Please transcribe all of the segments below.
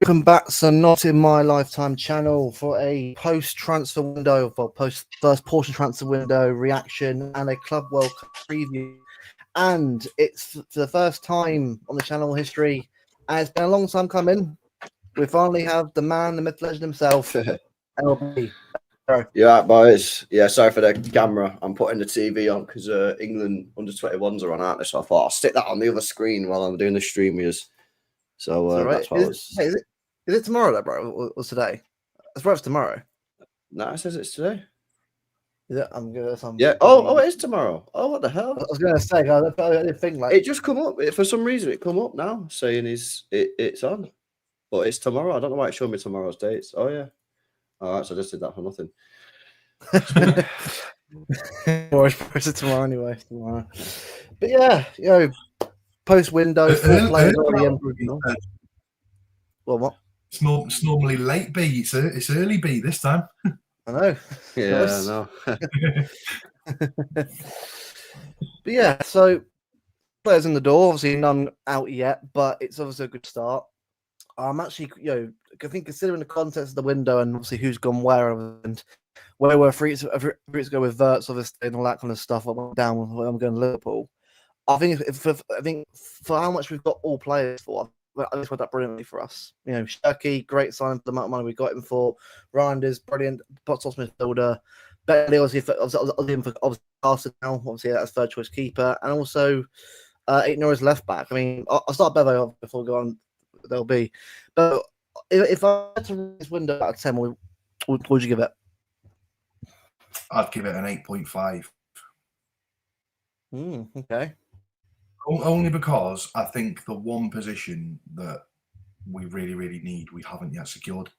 Welcome back to Not In My Lifetime channel for a post-transfer window, for first portion transfer window reaction and a Club World Cup preview. And it's for the first time on the channel history, and it's been a long time coming. We finally have the man, the myth, legend himself, LB. Yeah, boys. Yeah, sorry for the camera. I'm putting the TV on because England under-21s are on, aren't they? So I thought I'll stick that on the other screen while I'm doing the stream with us. So that's what is it tomorrow, though, bro, or today? That's right, it's tomorrow. No, it says it's today. Is it? I'm good. Yeah. Oh, it is tomorrow. Oh, what the hell? I was going to say, I didn't think like it just come up. For some reason, it come up now saying it's on, but it's tomorrow. I don't know why it showed me tomorrow's dates. Oh yeah. All right, so I just did that for nothing. Or it's tomorrow anyway. Tomorrow. But yeah, post window, four players already in. Well, what? It's normally late B. It's early B this time. I know. Yeah, I know. But yeah, so players in the door. Obviously, none out yet, but it's obviously a good start. I'm actually, I think considering the context of the window and obviously who's gone where and where we're free to go with Verts, obviously, and all that kind of stuff. I'm down when I'm going to Liverpool. I think for how much we've got all players for, I just worked out brilliantly for us. Shirky, great sign for the amount of money we got him for. Rinders, brilliant. Potts midfielder. Bentley, obviously casted now. Obviously, that's third choice keeper, and also Ait-Nouri's left back. I mean, I'll start Bevo before we go on. There'll be, but if I had to rate this window out of 10, what would you give it? I'd give it an 8.5. Okay. Only because I think the one position that we really, really need, we haven't yet secured.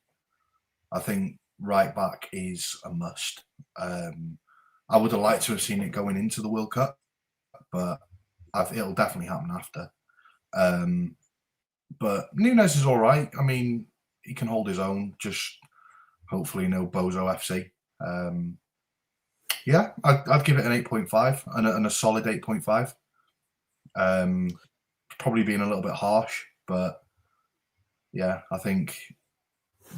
I think right back is a must. I would have liked to have seen it going into the World Cup, but it'll definitely happen after. But Nunes is all right. I mean, he can hold his own. Just hopefully no Bozo FC. Yeah, I'd give it an 8.5 and a solid 8.5. Probably being a little bit harsh, but yeah, I think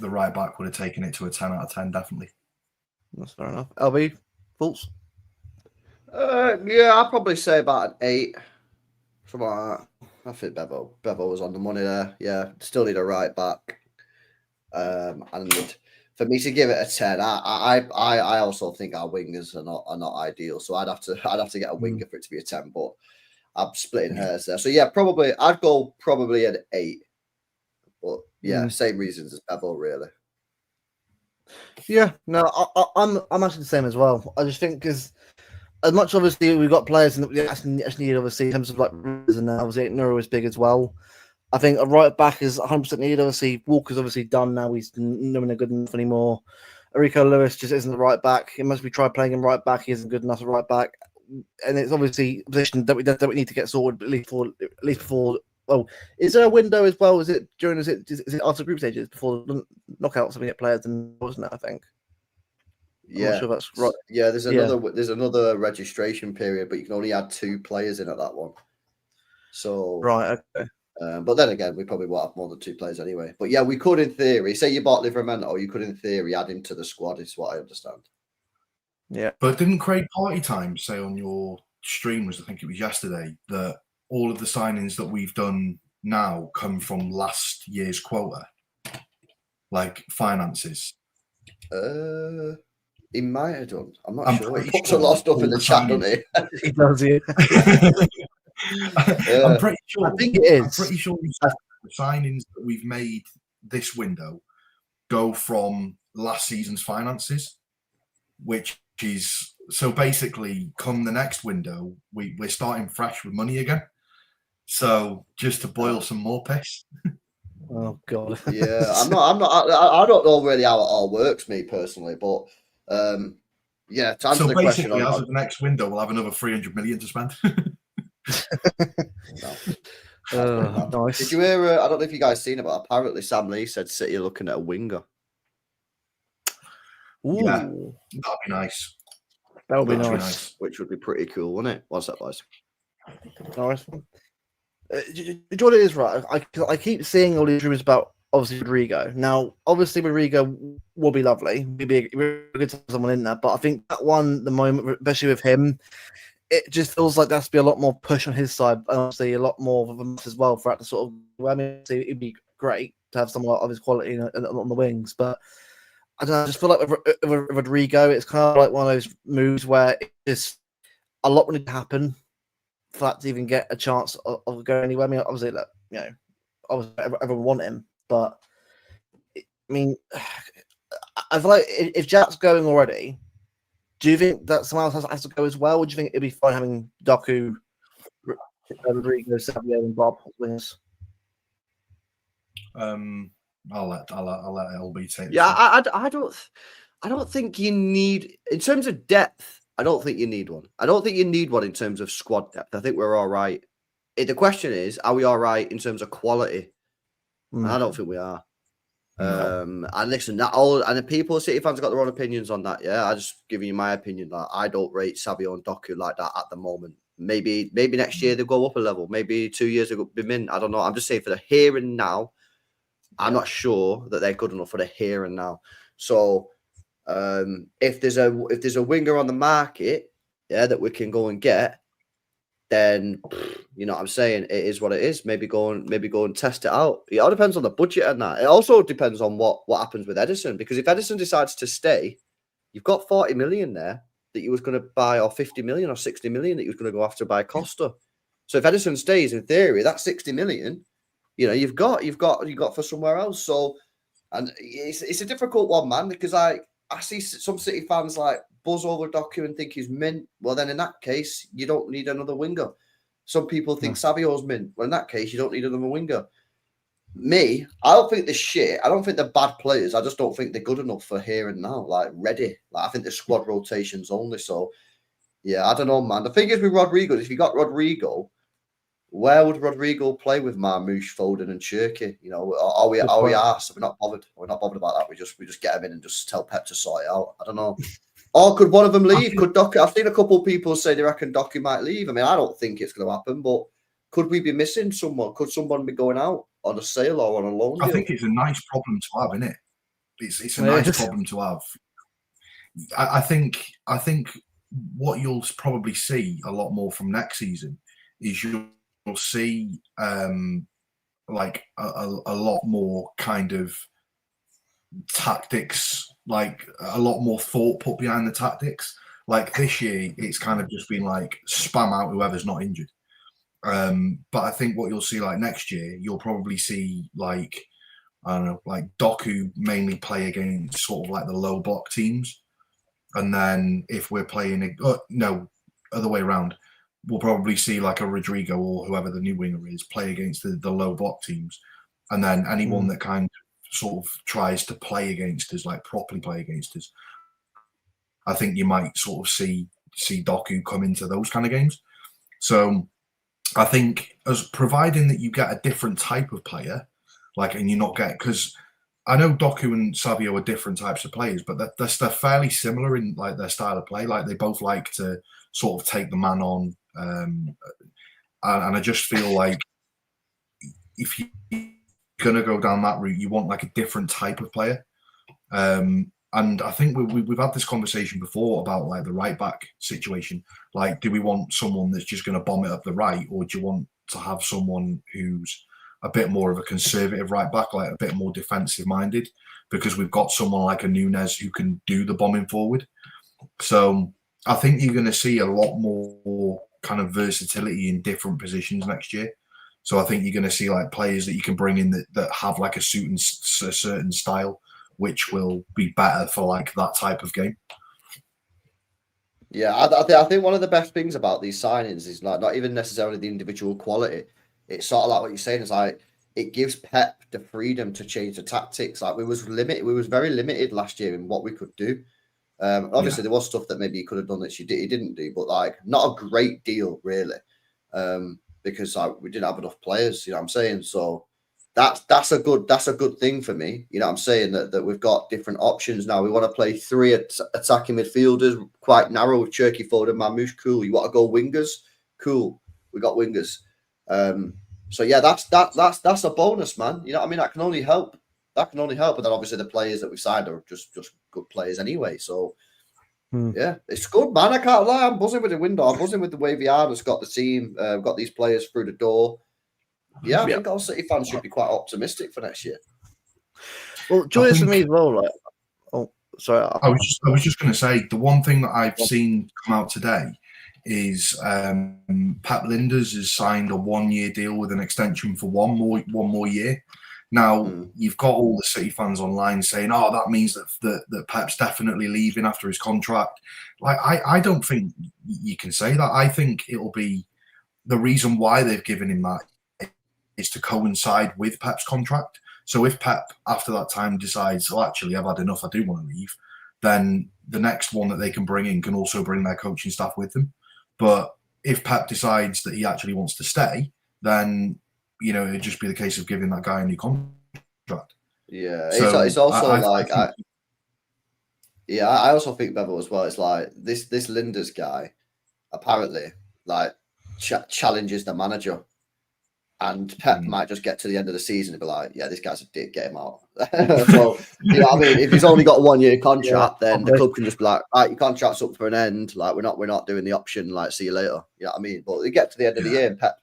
the right back would have taken it to a 10 out of 10, definitely. That's fair enough. LB, thoughts? Yeah, I'd probably say about an 8. Something like that. I think Bevo was on the money there. Yeah, still need a right back. And for me to give it a 10, I also think our wingers are not ideal. So I'd have to get a winger for it to be a 10. But I'm splitting hairs there. So yeah, I'd go probably an 8. But yeah, same reasons as Bevo, really. Yeah, no, I'm actually the same as well. I just think because as much obviously we've got players that we actually need, obviously in terms of like and obviously Ait-Nouri is big as well. I think a right back is 100% needed. Obviously Walker's obviously done now. He's not good enough anymore. Rico Lewis just isn't the right back. He must be tried playing him right back. He isn't good enough at right back, and it's obviously a position that we need to get sorted at least before. Well, is there a window as well? Is it after group stages before the knockouts? We get players, and wasn't it? I think. Yeah, I'm not sure that's right. Yeah, there's another registration period, but you can only add 2 players in at that one. So right, okay. But then again, we probably won't have more than 2 players anyway. But yeah, we could, in theory, say you bought Livramento, you could, in theory, add him to the squad. Is what I understand. Yeah, but didn't Craig Party Time say on your stream, I think it was yesterday, that all of the signings that we've done now come from last year's quota, like finances? He might have done. I'm not sure. He puts a lot of stuff in the chat, doesn't he? He does, yeah. I'm pretty sure. I think it is. I'm pretty sure the signings that we've made this window go from last season's finances, which is so basically come the next window, we're starting fresh with money again. So just to boil some more piss. Oh God. Yeah, I don't know really how it all works, me personally, but yeah. To answer the question, as of the next window, we'll have another 300 million to spend. Nice. Did you hear? I don't know if you guys seen it, but apparently Sam Lee said City are looking at a winger. Ooh. Yeah, that'd be nice. That would be nice. Which would be pretty cool, wouldn't it? What's that, boys? Nice. Jordan is right. I keep seeing all these rumors about obviously Rodrigo. Now, obviously Rodrigo will be lovely. It'd be good to have someone in there, but I think that one, the moment, especially with him, it just feels like there has to be a lot more push on his side, and obviously a lot more of a as well for that to sort of. I mean, it'd be great to have someone of his quality on the wings, but I don't know. I just feel like with Rodrigo, it's kind of like one of those moves where it's a lot would need to happen for that to even get a chance of going anywhere. I mean, obviously, like, you know, obviously everyone want him, but I mean, I feel like if Jack's going already, do you think that someone else has to go as well? Or do you think it'd be fine having Doku, Rodrigo, Savio, and Bob as wingers? I'll let LB take. Yeah, I don't think you need, in terms of depth. I don't think you need one. I don't think you need one in terms of squad depth. I think we're all right. The question is, are we all right in terms of quality? And I don't think we are. No. And listen, and the people, City fans, have got their own opinions on that. Yeah, I just giving you my opinion. That I don't rate Savio and Doku like that at the moment. Maybe next year they'll go up a level. Maybe 2 years they'll be min. I don't know. I'm just saying for the here and now, I'm not sure that they're good enough for the here and now. So if there's a winger on the market, that we can go and get, then you know what I'm saying, it is what it is. Maybe go and test it out. It all depends on the budget and that. It also depends on what happens with Edison, because if Edison decides to stay, you've got 40 million there that you was going to buy, or 50 million or 60 million that you was going to go after by Costa. So if Edison stays, in theory, that's 60 million. You know, you've got for somewhere else. So, and it's a difficult one, man, because I see some City fans like buzz over Doku and think he's mint. Well, then in that case, you don't need another winger. Some people think Savio's mint. Well, in that case, you don't need another winger. Me, I don't think they're shit. I don't think they're bad players. I just don't think they're good enough for here and now, like ready. Like I think they're squad rotations only. So, yeah, I don't know, man. The thing is with Rodrigo, if you got Rodrigo, where would Rodrigo play with Marmoush, Foden, and Cherky? You know, are we asked? We're not bothered. We're not bothered about that. We just get him in and just tell Pep to sort it out. I don't know. Or could one of them leave? Could Doku? I've seen a couple of people say they reckon Doku might leave. I mean, I don't think it's going to happen, but could we be missing someone? Could someone be going out on a sale or on a loan deal? I think it's a nice problem to have, isn't it? It's a nice problem to have. I think what you'll probably see a lot more from next season is you'll see like a lot more kind of tactics, like a lot more thought put behind the tactics. Like this year, it's kind of just been like spam out whoever's not injured. But I think what you'll see like next year, you'll probably see like, I don't know, like Doku mainly play against sort of like the low block teams. And then if we're playing, other way around, we'll probably see like a Rodrigo or whoever the new winger is play against the low block teams. And then anyone that kind of sort of tries to play against us, like properly play against us, I think you might sort of see Doku come into those kind of games. So I think as providing that you get a different type of player, like, and you're not getting, because I know Doku and Savio are different types of players, but they're fairly similar in like their style of play. Like they both like to sort of take the man on. And I just feel like if you're going to go down that route, you want like a different type of player. And I think we've had this conversation before about like the right back situation. Like, do we want someone that's just going to bomb it up the right, or do you want to have someone who's a bit more of a conservative right back, like a bit more defensive minded? Because we've got someone like a Nunes who can do the bombing forward. So I think you're going to see a lot more kind of versatility in different positions next year. So I think you're going to see like players that you can bring in that have like a certain style, which will be better for like that type of game. Yeah, I think one of the best things about these signings is like not even necessarily the individual quality. It's sort of like what you're saying is like it gives Pep the freedom to change the tactics. Like we was very limited last year in what we could do. Obviously, there was stuff that maybe he could have done that he didn't do, but like not a great deal really, because like we didn't have enough players. You know what I'm saying? So that's a good thing for me. You know what I'm saying, that we've got different options now. We want to play three attacking midfielders, quite narrow with Cherky, Foden, Marmoush. Cool. You want to go wingers? Cool. We got wingers. So yeah, that's a bonus, man. You know what I mean? That can only help. that can only help. But then obviously the players that we've signed are just good players anyway. So yeah, it's good, man. I can't lie. I'm buzzing with the window. I'm buzzing with the way VR has got the team, got these players through the door. Yeah, I think all City fans should be quite optimistic for next year. Well, joyous for me as well. Like, oh, sorry. I was just going to say the one thing that I've seen come out today is Pep Linders has signed a 1-year deal with an extension for one more year. Now you've got all the City fans online saying, "Oh, that means that Pep's definitely leaving after his contract." Like, I don't think you can say that. I think it'll be the reason why they've given him that is to coincide with Pep's contract. So if Pep, after that time, decides, "Oh, actually, I've had enough, I do want to leave," then the next one that they can bring in can also bring their coaching staff with them. But if Pep decides that he actually wants to stay, then, you know, it'd just be the case of giving that guy a new contract. Yeah, So it's also I also think Bevel as well. It's like this Linders guy apparently like challenges the manager. And Pep might just get to the end of the season and be like, "Yeah, this guy's a dick, get him out." So, you know what I mean? If he's only got a 1-year contract, then the club can just be like, "All right, your contract's up for an end. Like, we're not doing the option. Like, see you later." You know what I mean? But they get to the end of the year, and Pep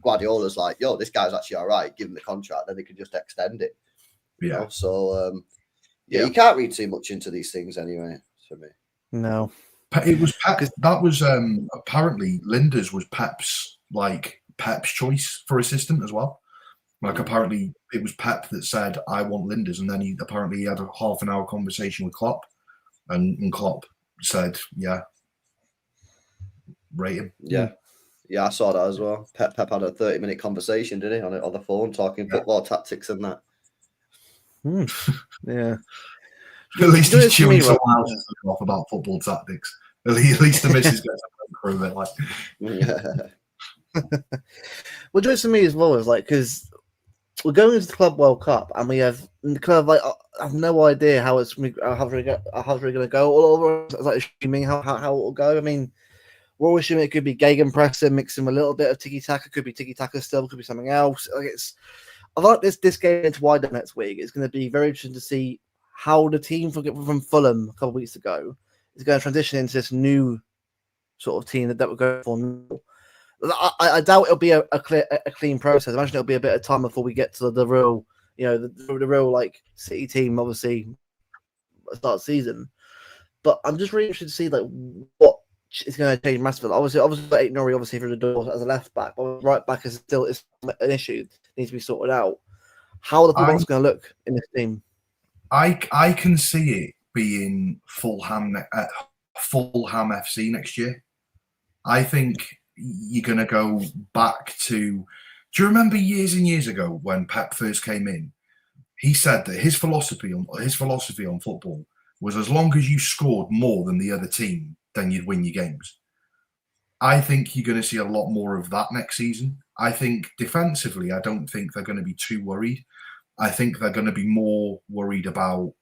Guardiola's like, "Yo, this guy's actually all right. Give him the contract, then they can just extend it." You know? So, you can't read too much into these things anyway. For me, no. It was Pep. That was apparently Linders was Pep's choice for assistant as well. Like, apparently it was Pep that said, "I want Linders," and then he had a half-an-hour conversation with Klopp, and Klopp said, "Yeah, rate him." Yeah, I saw that as well. Pep had a 30-minute conversation, didn't he, on the phone, talking football tactics and that. Yeah. At least he's chewing someone else's off about football tactics. At least the missus gets a prove it. Like, Well, joyous for me as well is like, because we're going into the Club World Cup and we have kind of like, I have no idea how it's going to go. All over, it's like assuming how it will go. I mean, we're always assuming it could be gegenpressing, mixing with a little bit of tiki taka. Could be tiki taka still. Could be something else. Like, I like this game into WYDAD next week. It's going to be very interesting to see how the team from Fulham a couple of weeks ago is going to transition into this new sort of team that we're going for now. I doubt it'll be a clean process. I imagine it'll be a bit of time before we get to the real, you know, the real like City team. Obviously, start season, but I'm just really interested to see like what is going to change massively. Obviously, Ait-Nouri obviously through the door as a left back, but right back is still an issue that needs to be sorted out. How are the football's going to look in this team? I can see it being Fulham FC next year. I think you're going to go back to. Do you remember years and years ago when Pep first came in? He said that his philosophy on football was, as long as you scored more than the other team, then you'd win your games. I think you're going to see a lot more of that next season. I think defensively, I don't think they're going to be too worried. I think they're going to be more worried about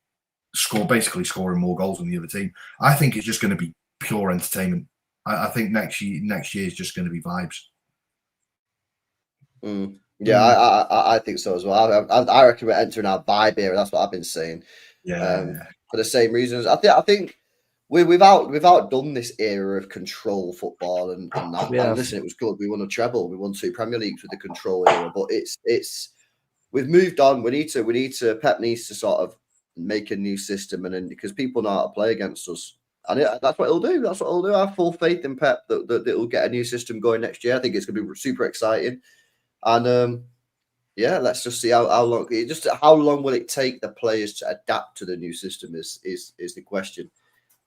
basically scoring more goals than the other team. I think it's just going to be pure entertainment. I think next year is just going to be vibes. Yeah, I think so as well. I reckon we're entering our vibe era. That's what I've been saying. For the same reasons. I think we've outdone this era of control football and that. Yeah. And listen, it was good. We won a treble. We won 2 Premier Leagues with the control era. But we've moved on. We need to. Pep needs to sort of make a new system, and then because people know how to play against us. And that's what he'll do. That's what he'll do. I have full faith in Pep that he'll get a new system going next year. I think it's going to be super exciting. And let's just see how long. How long will it take the players to adapt to the new system is the question.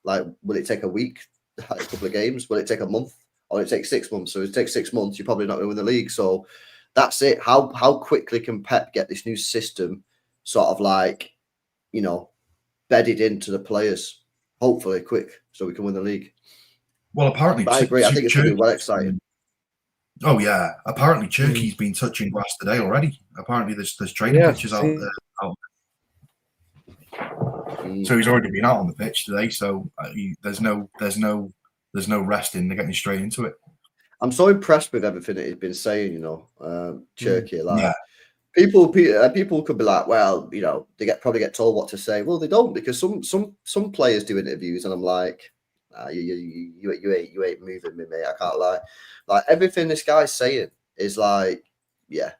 Like, will it take a week, a couple of games? Will it take a month, or will it take 6 months? So if it takes 6 months, you're probably not going to win the league. So that's it. How quickly can Pep get this new system sort of like, you know, bedded into the players? Hopefully quick, so we can win the league. Well, apparently, but I agree. I think it's going to be well exciting. Oh yeah, apparently Turkey's been touching grass today already. Apparently, there's training pictures out there. So he's already been out on the pitch today. So there's no resting. They're getting straight into it. I'm so impressed with everything that he's been saying. You know, Turkey, people could be like, well, you know, they probably get told what to say. Well, they don't, because some players do interviews, and I'm like, you ain't moving me, mate. I can't lie. Like, everything this guy's saying is like, yeah,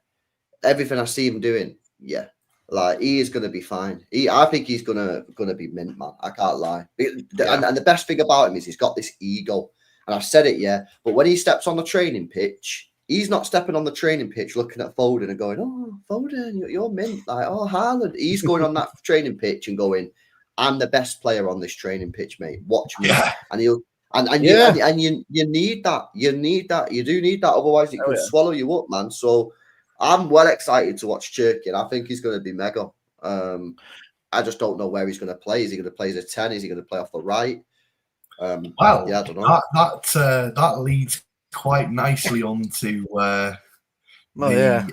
everything I see him doing, yeah. Like, he is gonna be fine. I think he's gonna be mint, man. I can't lie. And the best thing about him is he's got this ego. And I've said it, yeah. But when he steps on the training pitch, he's not stepping on the training pitch looking at Foden and going, "Oh, Foden, you're mint." Like, "Oh, Haaland." He's going on that training pitch and going, "I'm the best player on this training pitch, mate. Watch me." Yeah. And he'll you need that. You need that. You do need that. Otherwise, it could swallow you up, man. So I'm well excited to watch Cherky, and I think he's going to be mega. I just don't know where he's going to play. Is he going to play as a 10? Is he going to play off the right? Well, yeah, I don't know. That leads quite nicely on to lineup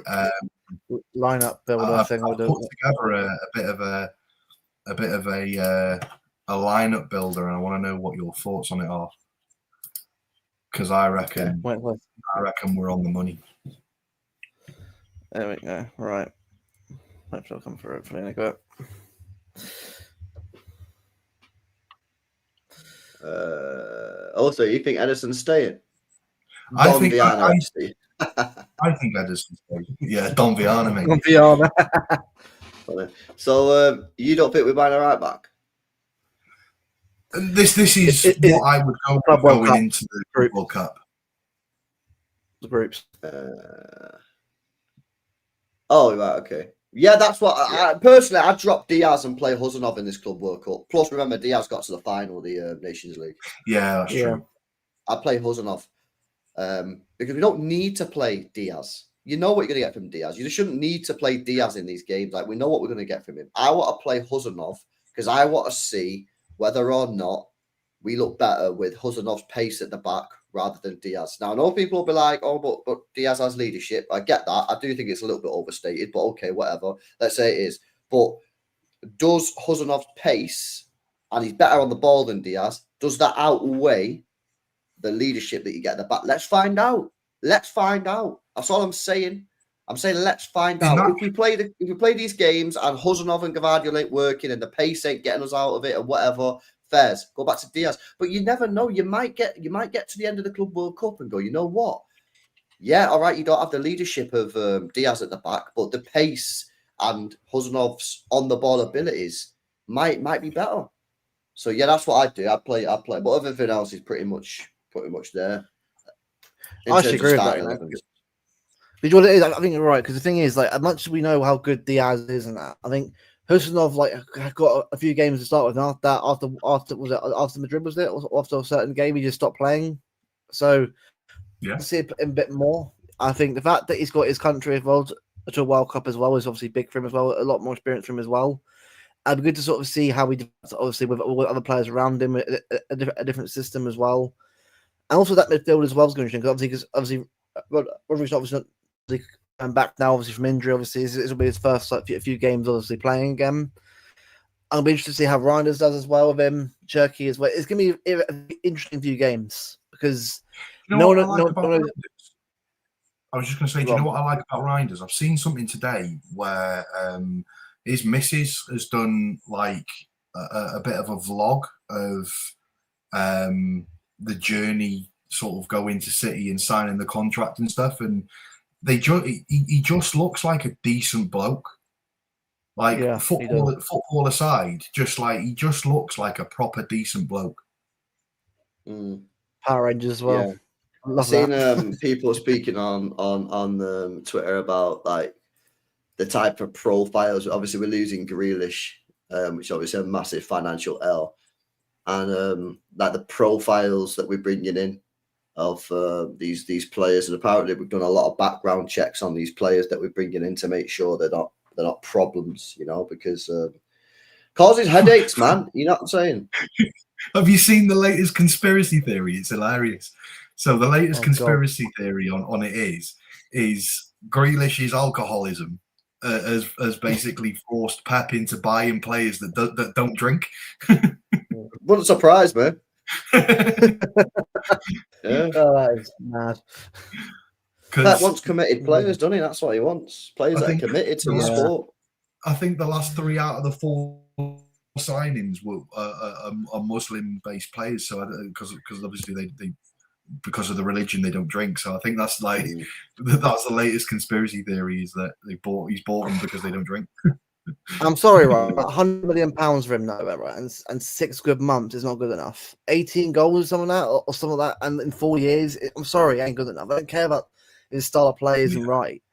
builder thing. I've put together a bit of a lineup builder, and I want to know what your thoughts on it are, because I reckon we're on the money. There we go. Right. Hopefully I'll come through. Hopefully I go. Also, you think Ederson's staying? I think Ederson's staying. Yeah, Don Viana, maybe. Don Viana. So you don't think we're buying a right back? This is what I would go for going into the World Cup. The groups. Oh, right, okay. Yeah, that's what I personally. I'd drop Diaz and play Huzanov in this Club World Cup. Plus, remember, Diaz got to the final of the Nations League. Yeah, that's true. I'd play Huzanov because we don't need to play Diaz. You know what you're going to get from Diaz. You shouldn't need to play Diaz in these games. Like, we know what we're going to get from him. I want to play Huzanov because I want to see whether or not we look better with Huzanov's pace at the back rather than Diaz. Now, I know people will be like, "Oh, but Diaz has leadership." I get that. I do think it's a little bit overstated, but okay, whatever. Let's say it is. But does Huzanov's pace, and he's better on the ball than Diaz, does that outweigh the leadership that you get at the back? Let's find out. Let's find out. That's all I'm saying. I'm saying let's find out. If we play these games and Huzanov and Gvardiol ain't working and the pace ain't getting us out of it and whatever, fairs, go back to Diaz. But you never know. You might get to the end of the Club World Cup and go, you know what? Yeah, all right, you don't have the leadership of Diaz at the back, but the pace and Huzanov's on the ball abilities might be better. So yeah, that's what I do. I play. But everything else is pretty much there. I actually agree with that. But what it is, I think you're right, because the thing is, like, as much as we know how good Diaz is and that, I think Husanov got a few games to start with, and after Madrid, was it? Or after a certain game, he just stopped playing. So yeah, to see him a bit more. I think the fact that he's got his country involved to a World Cup as well is obviously big for him as well. A lot more experience for him as well. It'd be good to sort of see how he develops, obviously, with all other players around him, a different system as well. And also that midfield as well is going to change, because obviously Rodri's obviously not coming back now, obviously from injury. Obviously, this will be his first few games, obviously playing again. I'll be interested to see how Reinders does as well with him, Cherky as well. It's going to be an interesting few games because I was just going to say, do you know what I like about Reinders? I've seen something today where his missus has done like a bit of a vlog of the journey, sort of going to City and signing the contract and stuff, and he just looks like a decent bloke. Like, football aside, he just looks like a proper decent bloke. Power Rangers as well. Yeah. I've seen people speaking on Twitter about like the type of profiles. Obviously, we're losing Grealish, which is obviously a massive financial L, and like the profiles that we're bringing in of these players. And apparently, we've done a lot of background checks on these players that we're bringing in to make sure they're not problems, because causes headaches, man. You know what I'm saying? Have you seen the latest conspiracy theory? It's hilarious. So the latest conspiracy theory on it is Grealish's alcoholism has basically forced Pep into buying players that don't drink. Wouldn't surprise me. Yeah. Oh, that is mad. Pep wants committed players, doesn't he? That's what he wants. Players that are committed to the sport. I think the last 3 out of the 4 signings were are Muslim-based players. So because obviously they because of the religion they don't drink. So I think that's like that's the latest conspiracy theory, is that he's bought them because they don't drink. I'm sorry, right? £100 million for him now, right? And 6 good months is not good enough. 18 goals or something like that, or something like that, and in 4 years, I'm sorry, it ain't good enough. I don't care about his style of play isn't right.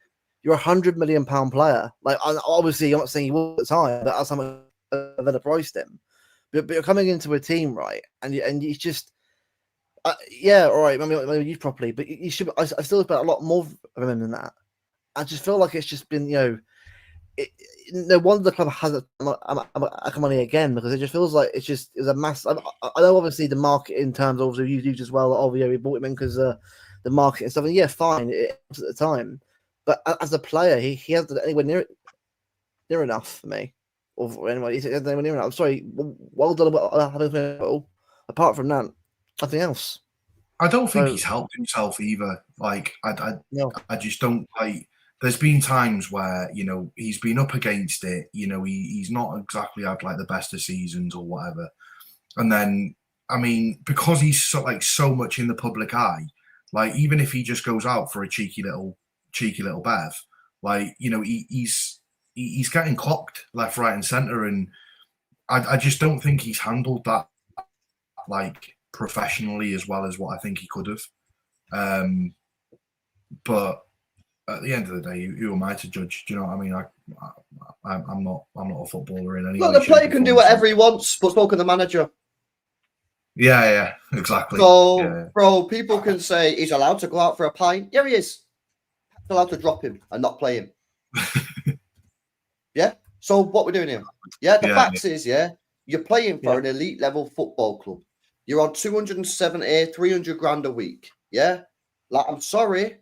You're £100 million player. Like, obviously, I'm not saying he was at the time, but that's how much I've ever priced him. But you're coming into a team, right? And he's just, yeah, all right, maybe you properly, but you should. I still expect a lot more of him than that. I just feel like it's just been, no wonder the club has money again, because it just feels like it's a mass. I know obviously the market in terms of you used as well. Oh yeah, we bought him in because the market and stuff. And yeah, fine, it was at the time, but as a player, he hasn't anywhere near enough for me. Or anyway, he's anywhere near enough. I'm sorry. Well done about having him. Apart from that, nothing else. I don't think he's helped himself either. Like I just don't like. There's been times where, he's been up against it. He's not exactly had like the best of seasons or whatever. And then, I mean, because he's so much in the public eye, like even if he just goes out for a cheeky little bev, like, he's getting clocked left, right, and centre. And I just don't think he's handled that like professionally as well as what I think he could have. But at the end of the day, who am I to judge? Do you know what I mean? I'm not a footballer in any way. Look, the player can do whatever he wants, but so can the manager. Yeah, exactly. So, bro, people can say he's allowed to go out for a pint. Yeah, he is. He's allowed to drop him and not play him. Yeah. So what we're doing here? Yeah. The fact is, you're playing for an elite level football club. You're on 270, 300 grand a week. Yeah. Like, I'm sorry.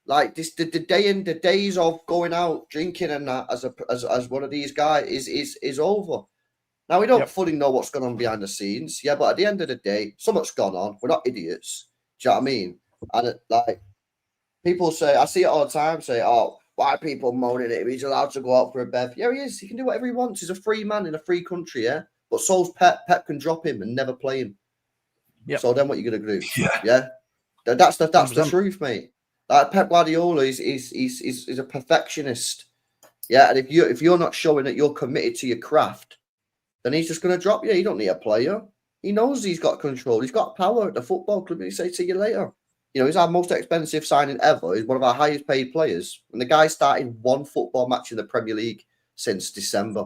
Like this, the days of going out drinking and that as one of these guys is over. Now we don't fully know what's going on behind the scenes, but at the end of the day, something's gone on. We're not idiots. Do you know what I mean? And like people say, I see it all the time. Say, "Oh, why are people moaning at him? He's allowed to go out for a bev." Yeah, he is. He can do whatever he wants. He's a free man in a free country. Yeah, but so's Pep. Pep can drop him and never play him. Yeah. So then, what are you gonna do? Yeah. That's the truth, mate. Like Pep Guardiola is a perfectionist, and if you're not showing that you're committed to your craft, then he's just going to drop you. You don't need a player. He knows he's got control. He's got power at the football club. He say, "See you later." He's our most expensive signing ever. He's one of our highest paid players, and the guy started 1 football match in the Premier League since December.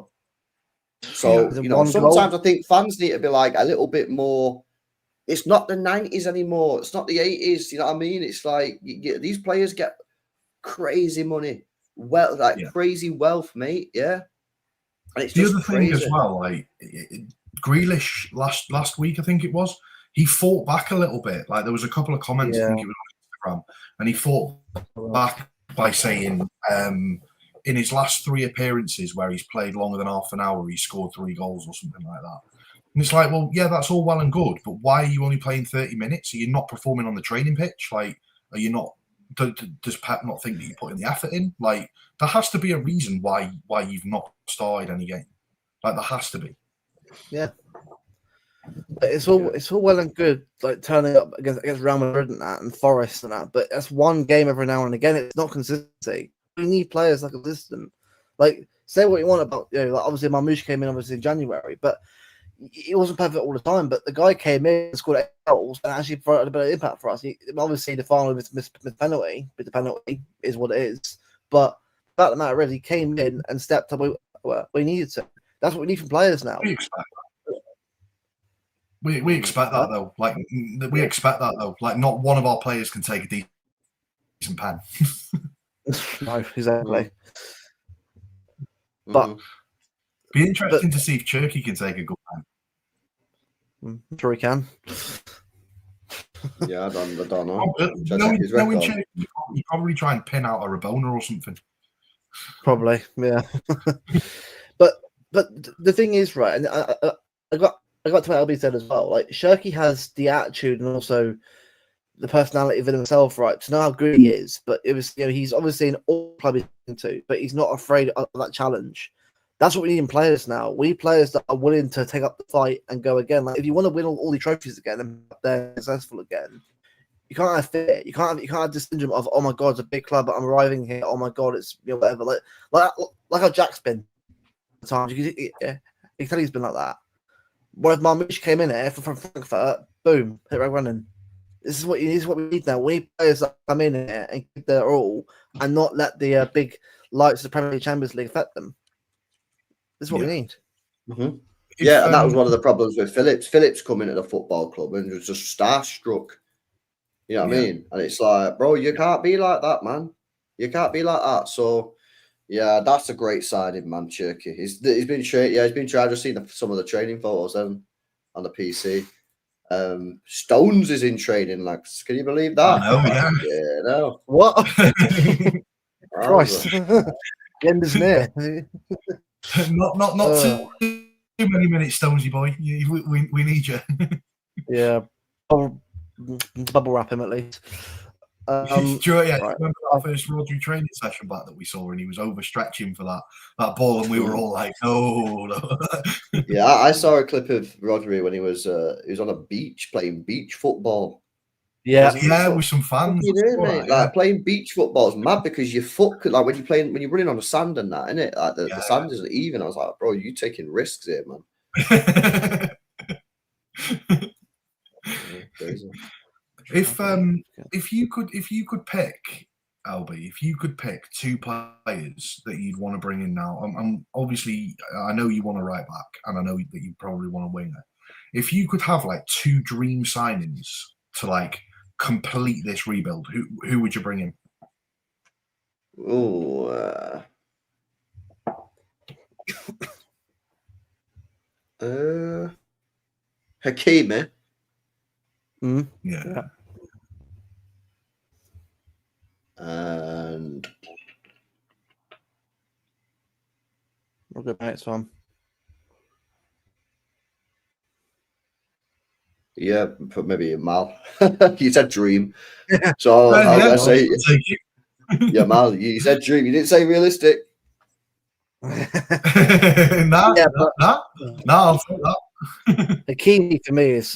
So sometimes I think fans need to be like a little bit more. It's not the 90s anymore. It's not the 80s. You know what I mean? It's like these players get crazy money, crazy wealth, mate. Yeah, and it's the just other crazy. Thing as well. Like Grealish last week, I think it was. He fought back a little bit. Like there was a couple of comments. I think it was on Instagram, and he fought back by saying, in his last 3 appearances where he's played longer than half an hour, he scored 3 goals or something like that. And it's like, well, yeah, that's all well and good, but why are you only playing 30 minutes? Are you not performing on the training pitch? Like, are you not? Does Pep not think that you're putting the effort in? Like, there has to be a reason why you've not started any game. Like, there has to be. Yeah, but it's all well and good, like turning up against Real Madrid and that, and Forest and that. But that's one game every now and again. It's not consistency. We need players like consistent. Like, say what you want about like obviously Marmoush came in obviously in January, but it wasn't perfect all the time, but the guy came in and scored 8 goals and actually provided a bit of impact for us. Obviously, the final missed the penalty, but the penalty is what it is. But about the matter is, he came in and stepped up where we needed to. That's what we need from players now. We expect that. We expect that though. Like we expect that though. Like not one of our players can take a decent pen. No, exactly. But. Be interesting to see if Cherky can take a good pen. I'm sure he can. Yeah, I don't know. Knowing Cherky, you probably try and pin out a Rabona or something. Probably, yeah. but the thing is, right, and I got to what LB said as well. Like Cherky has the attitude and also the personality of himself, right? To know how good he is, but it was, he's obviously an all club he's into, but he's not afraid of that challenge. That's what we need in players now. We need players that are willing to take up the fight and go again. Like if you want to win all the trophies again and they're successful again, you can't have fear. You can't have this syndrome of, oh my god, it's a big club, but I'm arriving here. Oh my god, it's whatever. Like how Jack's been at times. You can tell he's been like that. Whereas Marmoush came in here from Frankfurt, boom, hit right running. This is what we need now. We need players that come in here and give their all and not let the big lights of the Premier League Champions League affect them. This is what we need. Mm-hmm. Yeah, and that was one of the problems with Phillips. Phillips coming to the football club and was just starstruck. You know what I mean? And it's like, bro, you can't be like that, man. You can't be like that. So, yeah, that's a great signing, man. Cherky. He's been trained. Yeah, he's been trained. I've just seen some of the training photos on the PC. Stones is in training. Like, can you believe that? I know, yeah. Yeah, no. What? Christ. The end is near. not too many minutes, Stonesy boy. We need you. Yeah. Bubble wrap him at least. Remember our first Rodri training session back that we saw, and he was overstretching for that ball, and we were all like, no. Yeah, I saw a clip of Rodri when he was on a beach playing beach football. Yeah, with some fans. You know, mate? Like playing beach football is mad because your foot could, like when you're running on the sand and that, innit? Like the sand isn't even. I was like, bro, you taking risks here, man. Crazy. If you could pick, Albie, if you could pick two players that you'd want to bring in now, I'm obviously I know you want a right back, and I know that you probably want a winger. If you could have like two dream signings to like complete this rebuild, who would you bring in? Oh, Hakimi. Yeah. And we're good mates, fun. Yeah, maybe Mal. You said dream, so I was gonna say, yeah, Mal. You said dream. You didn't say realistic. Nah, I'll say that. The key for me is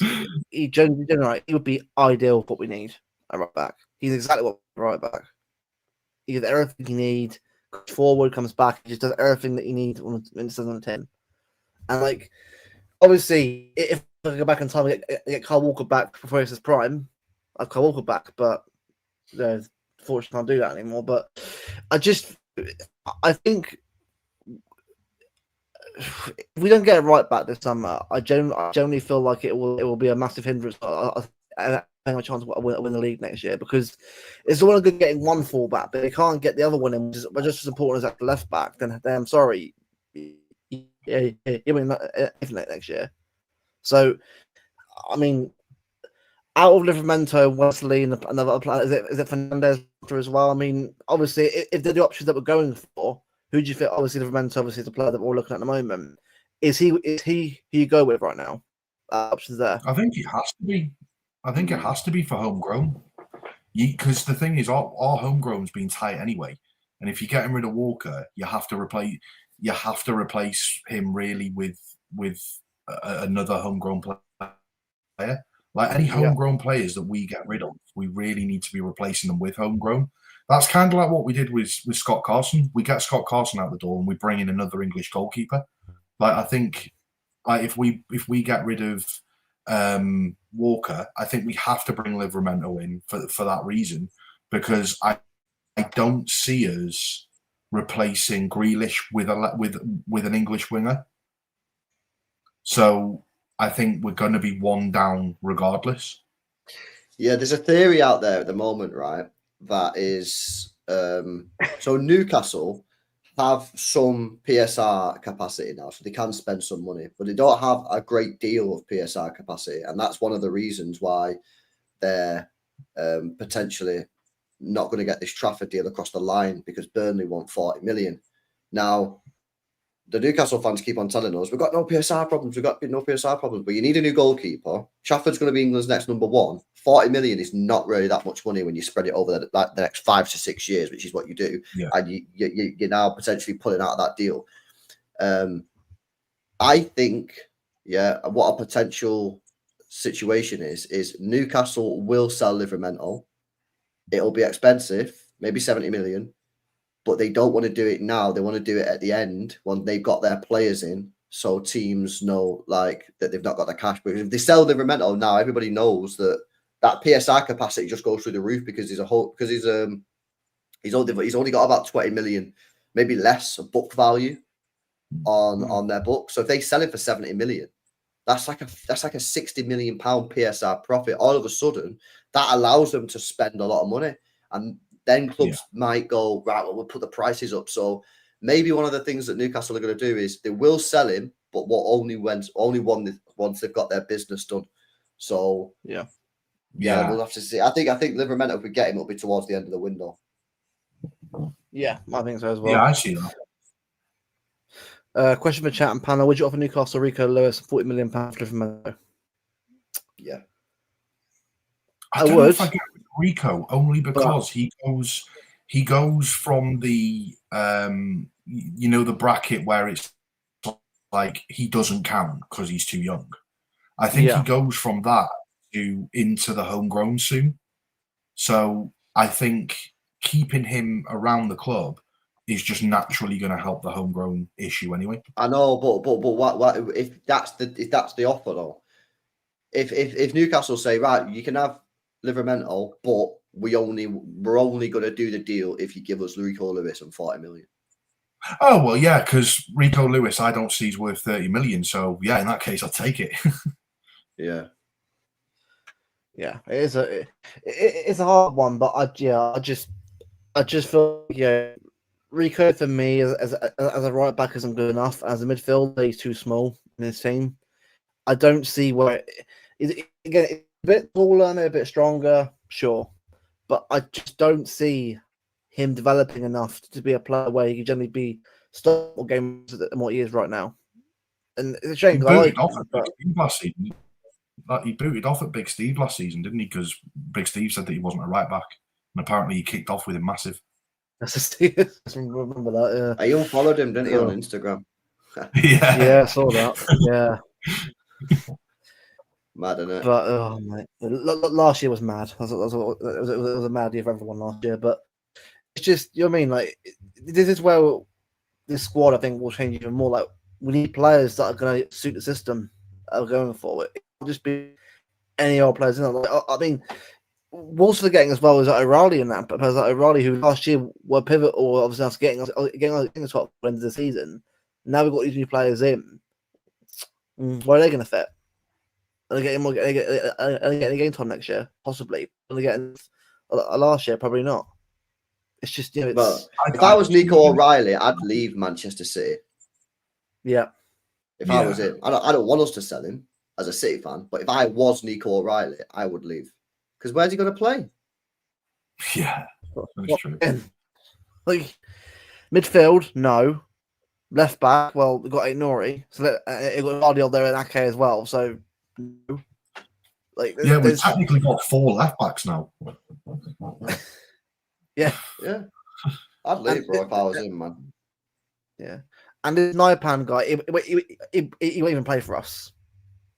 he would be ideal for what we need at right back. He's exactly what right back. He does everything you need. Forward, comes back, he just does everything that you need when it's on the 10. And like, obviously, if I go back in time and get Kyle Walker back before his prime, I'd Kyle Walker back, but fortunately can't do that anymore. But I think if we don't get it right back this summer, I generally feel like it will be a massive hindrance. I think a chance to win the league next year because it's all good getting one fullback, but they can't get the other one in, which is just as important as that left back. Then I'm sorry, you win next year. So, I mean, out of Livramento, Wesley, and another player, is it Fernandez as well? I mean, obviously, if they're the options that we're going for, who do you think? Obviously, Livramento, obviously, the player that we're looking at the moment. Is he who you go with right now? Options there. I think it has to be. I think it has to be for homegrown. Because the thing is, our homegrown's been tight anyway, and if you're getting rid of Walker, you have to replace him really with another homegrown player. Like any homegrown players that we get rid of, we really need to be replacing them with homegrown. That's kind of like what we did with Scott Carson. We get Scott Carson out the door and we bring in another English goalkeeper. Like I think, if we get rid of Walker, I think we have to bring Livramento in for that reason, because I don't see us replacing Grealish with an English winger. So I think we're going to be one down regardless. Yeah, there's a theory out there at the moment, right? That is, so Newcastle have some PSR capacity now, so they can spend some money, but they don't have a great deal of PSR capacity, and that's one of the reasons why they're potentially not going to get this Trafford deal across the line, because Burnley want 40 million. Now, the Newcastle fans keep on telling us we've got no PSR problems, we've got no PSR problems, but you need a new goalkeeper. Trafford's going to be England's next number one. 40 million is not really that much money when you spread it over the next 5 to 6 years, which is what you do. Yeah. And you're now potentially pulling out of that deal. I think, what a potential situation is Newcastle will sell Livramento. It'll be expensive, maybe 70 million, but they don't want to do it now. They want to do it at the end when they've got their players in, so teams know like that they've not got the cash. Because if they sell Livramento now, everybody knows that PSR capacity just goes through the roof because he's only got about 20 million, maybe less, of book value on their book. So if they sell it for 70 million, that's like a 60 million pound PSR profit. All of a sudden, that allows them to spend a lot of money, and then clubs might go, right, well, we'll put the prices up. So maybe one of the things that Newcastle are going to do is they will sell him, but only once they've got their business done. So yeah, we'll have to see. I think Livramento, if we get him, it'll be towards the end of the window. Yeah, I think so as well. Yeah, I see that. Question for chat and panel: would you offer Newcastle Rico Lewis £40 million for Livramento? Yeah, I don't know if I get Rico only because he goes from the the bracket where it's like he doesn't count because he's too young. I think he goes from that into the homegrown soon. So I think keeping him around the club is just naturally going to help the homegrown issue anyway. I know, but what if that's the offer though? If Newcastle say, right, you can have Livramento, but we're only going to do the deal if you give us Rico Lewis and 40 million. Oh well, yeah, because Rico Lewis I don't see is worth 30 million. So yeah, in that case, I'll take it. Yeah, it's a hard one, but I just feel Rico for me as a right back isn't good enough. As a midfielder, he's too small in his team. I don't see where again, it's a bit taller and a bit stronger, sure, but I just don't see him developing enough to be a player where he can generally be start more games than what he is right now. And it's a shame because he booted off at Big Steve last season, didn't he? Because Big Steve said that he wasn't a right back, and apparently he kicked off with him massive. That's a Steve. I remember that. I unfollowed him, didn't he, on Instagram? Yeah, I saw that. Yeah. Mad, isn't it? But oh mate, last year was mad. It was a mad year for everyone last year. But it's just, you know what I mean. Like, this is where this squad I think will change even more. Like, we need players that are going to suit the system that are going forward. It will just be any old players. Like, I mean, Wolves forgetting as well is like O'Reilly in that, but players like O'Reilly who last year were pivotal, obviously after getting the top end of the season. Now we've got these new players in. Where are they going to fit? Are they getting any game time next year? Possibly. Are they getting last year? Probably not. It's just, But if I was Nico O'Reilly, I'd leave Manchester City. Yeah. If I was him, I don't want us to sell him as a City fan, but if I was Nico O'Reilly, I would leave. Because where's he going to play? Yeah, that's true. Like, midfield, no. Left back, well, we've got Ait-Nouri. So we've got Guardiola there and Ake as well. So, no. Like, we've technically got 4 left backs now. Yeah. I'd leave, bro, if I was him, man. Yeah. And the Naipan guy, he won't even play for us.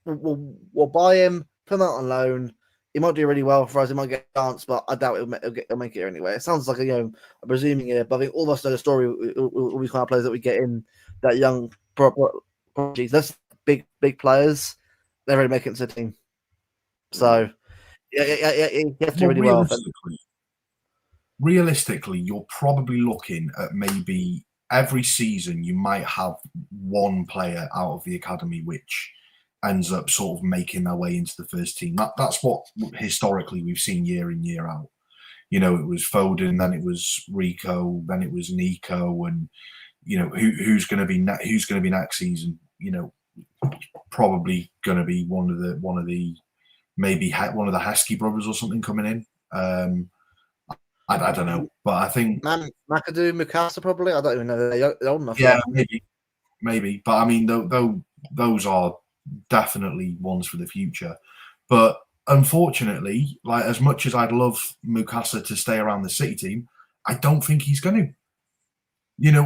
We'll buy him, put him out on loan. He might do really well for us. He might get a chance, but I doubt he'll make it anyway. It sounds like I'm presuming here, but I think all of us know the story. All these kind of players that we get in, that young prodigies, that's big players. They're really making it to the team. So, you have to do really well. Realistically, you're probably looking at maybe every season you might have one player out of the academy which ends up sort of making their way into the first team. That's what historically we've seen year in, year out. It was Foden, then it was Rico, then it was Nico, and who's going to be next season? Probably going to be one of the maybe one of the Heskey brothers or something coming in. I don't know, but I think McAdoo, Mikasa probably. I don't even know. They're old enough. Yeah, maybe. But I mean, those are definitely ones for the future. But unfortunately, like as much as I'd love Mukasa to stay around the City team, I don't think he's going to. You know,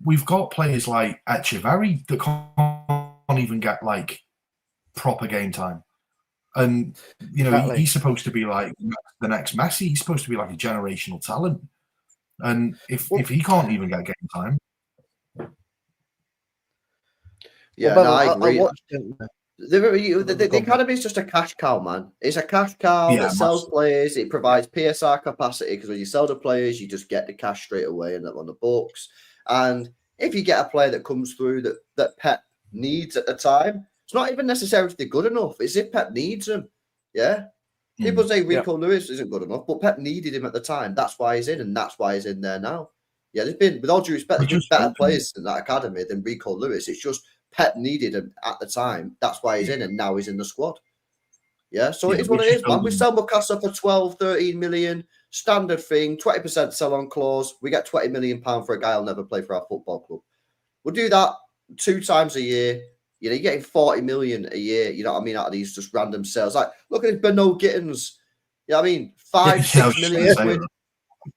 we've got players like Echeverry that can't even get like proper game time. And, you know, Exactly. he's supposed to be like the next Messi. He's supposed to be like a generational talent. And if he can't even get game time. Yeah, Well, no, I I agree. watched The academy is just a cash cow, man. It's a cash cow Yeah, that sells massive. players. It provides PSR capacity because when you sell the players, you just get the cash straight away and on the books. And if you get a player that comes through that Pep needs at the time, it's not even necessarily if they're good enough. It's if Pep needs them. Yeah. People say Rico Lewis isn't good enough, but Pep needed him at the time. That's why he's in, and that's why he's in there now. Yeah, there's been, with all due respect, there's been better players in that academy than Rico Lewis. It's just Pep needed him at the time. That's why he's in, and now he's in the squad. Yeah, so it is what it is, man. We sell Mukasa for 12, 13 million, standard thing, 20% sell-on clause. We get 20 million pounds for a guy who'll never play for our football club. We'll do that 2 times a year. You know, you're getting 40 million a year, you know what I mean, out of these just random sales. Like, look at this Beno Gittins. You know what I mean? 5-6 million quid.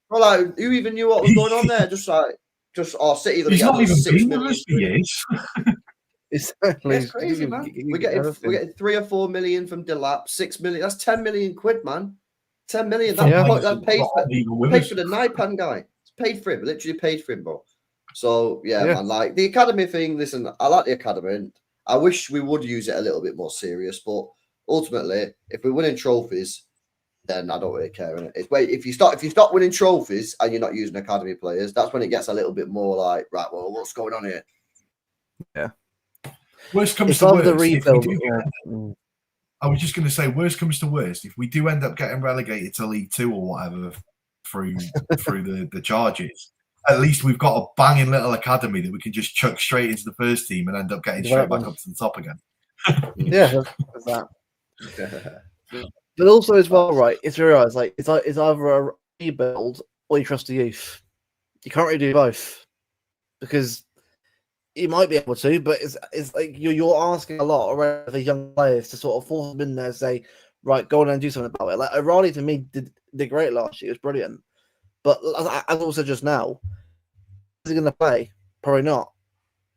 Well, like, who even knew what was going on there? Just our City. He's not even 6 been million with us for years. Exactly. It's crazy, man. We're getting 3 or 4 million from Delap, 6 million. That's 10 million quid, man. 10 million. That paid for the Naipan guy. It's paid for him. Literally paid for him, bro. So yeah, man. Like the academy thing. Listen, I like the academy. And I wish we would use it a little bit more serious. But ultimately, if we're winning trophies, then I don't really care. If you stop winning trophies and you're not using academy players, that's when it gets a little bit more like, right, well, what's going on here? Yeah. Worst comes to worst. The rebuild. I was just going to say, worst comes to worst. If we do end up getting relegated to League Two or whatever through the charges, at least we've got a banging little academy that we can just chuck straight into the first team and end up getting straight back up to the top again. Yeah, that's that. But also as well, right? It's realised like it's either a rebuild or you trust the youth. You can't really do both because you might be able to, but it's like you're asking a lot already of the young players to sort of force them in there and say, right, go on and do something about it. Like O'Reilly to me did great last year. It was brilliant. But as I also just now, is he going to play? Probably not.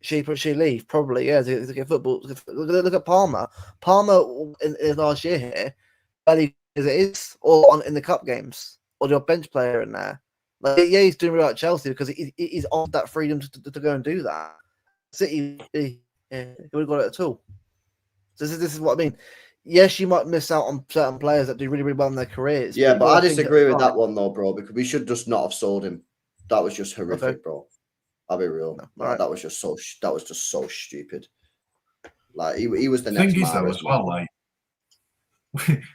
She leave? Probably, yeah. To get football. Look at Palmer. Palmer in last year here, barely as it is, or in the cup games, or your bench player in there. Like, yeah, he's doing really well at Chelsea because he's offered that freedom to go and do that. City, he would have got it at all. So this is what I mean. Yes, you might miss out on certain players that do really, really well in their careers. Yeah, but I disagree with that one though, bro, because we should just not have sold him. That was just horrific, bro. I'll be real. No, right. That was just so stupid. Like he was the next. Thing is though, as well, like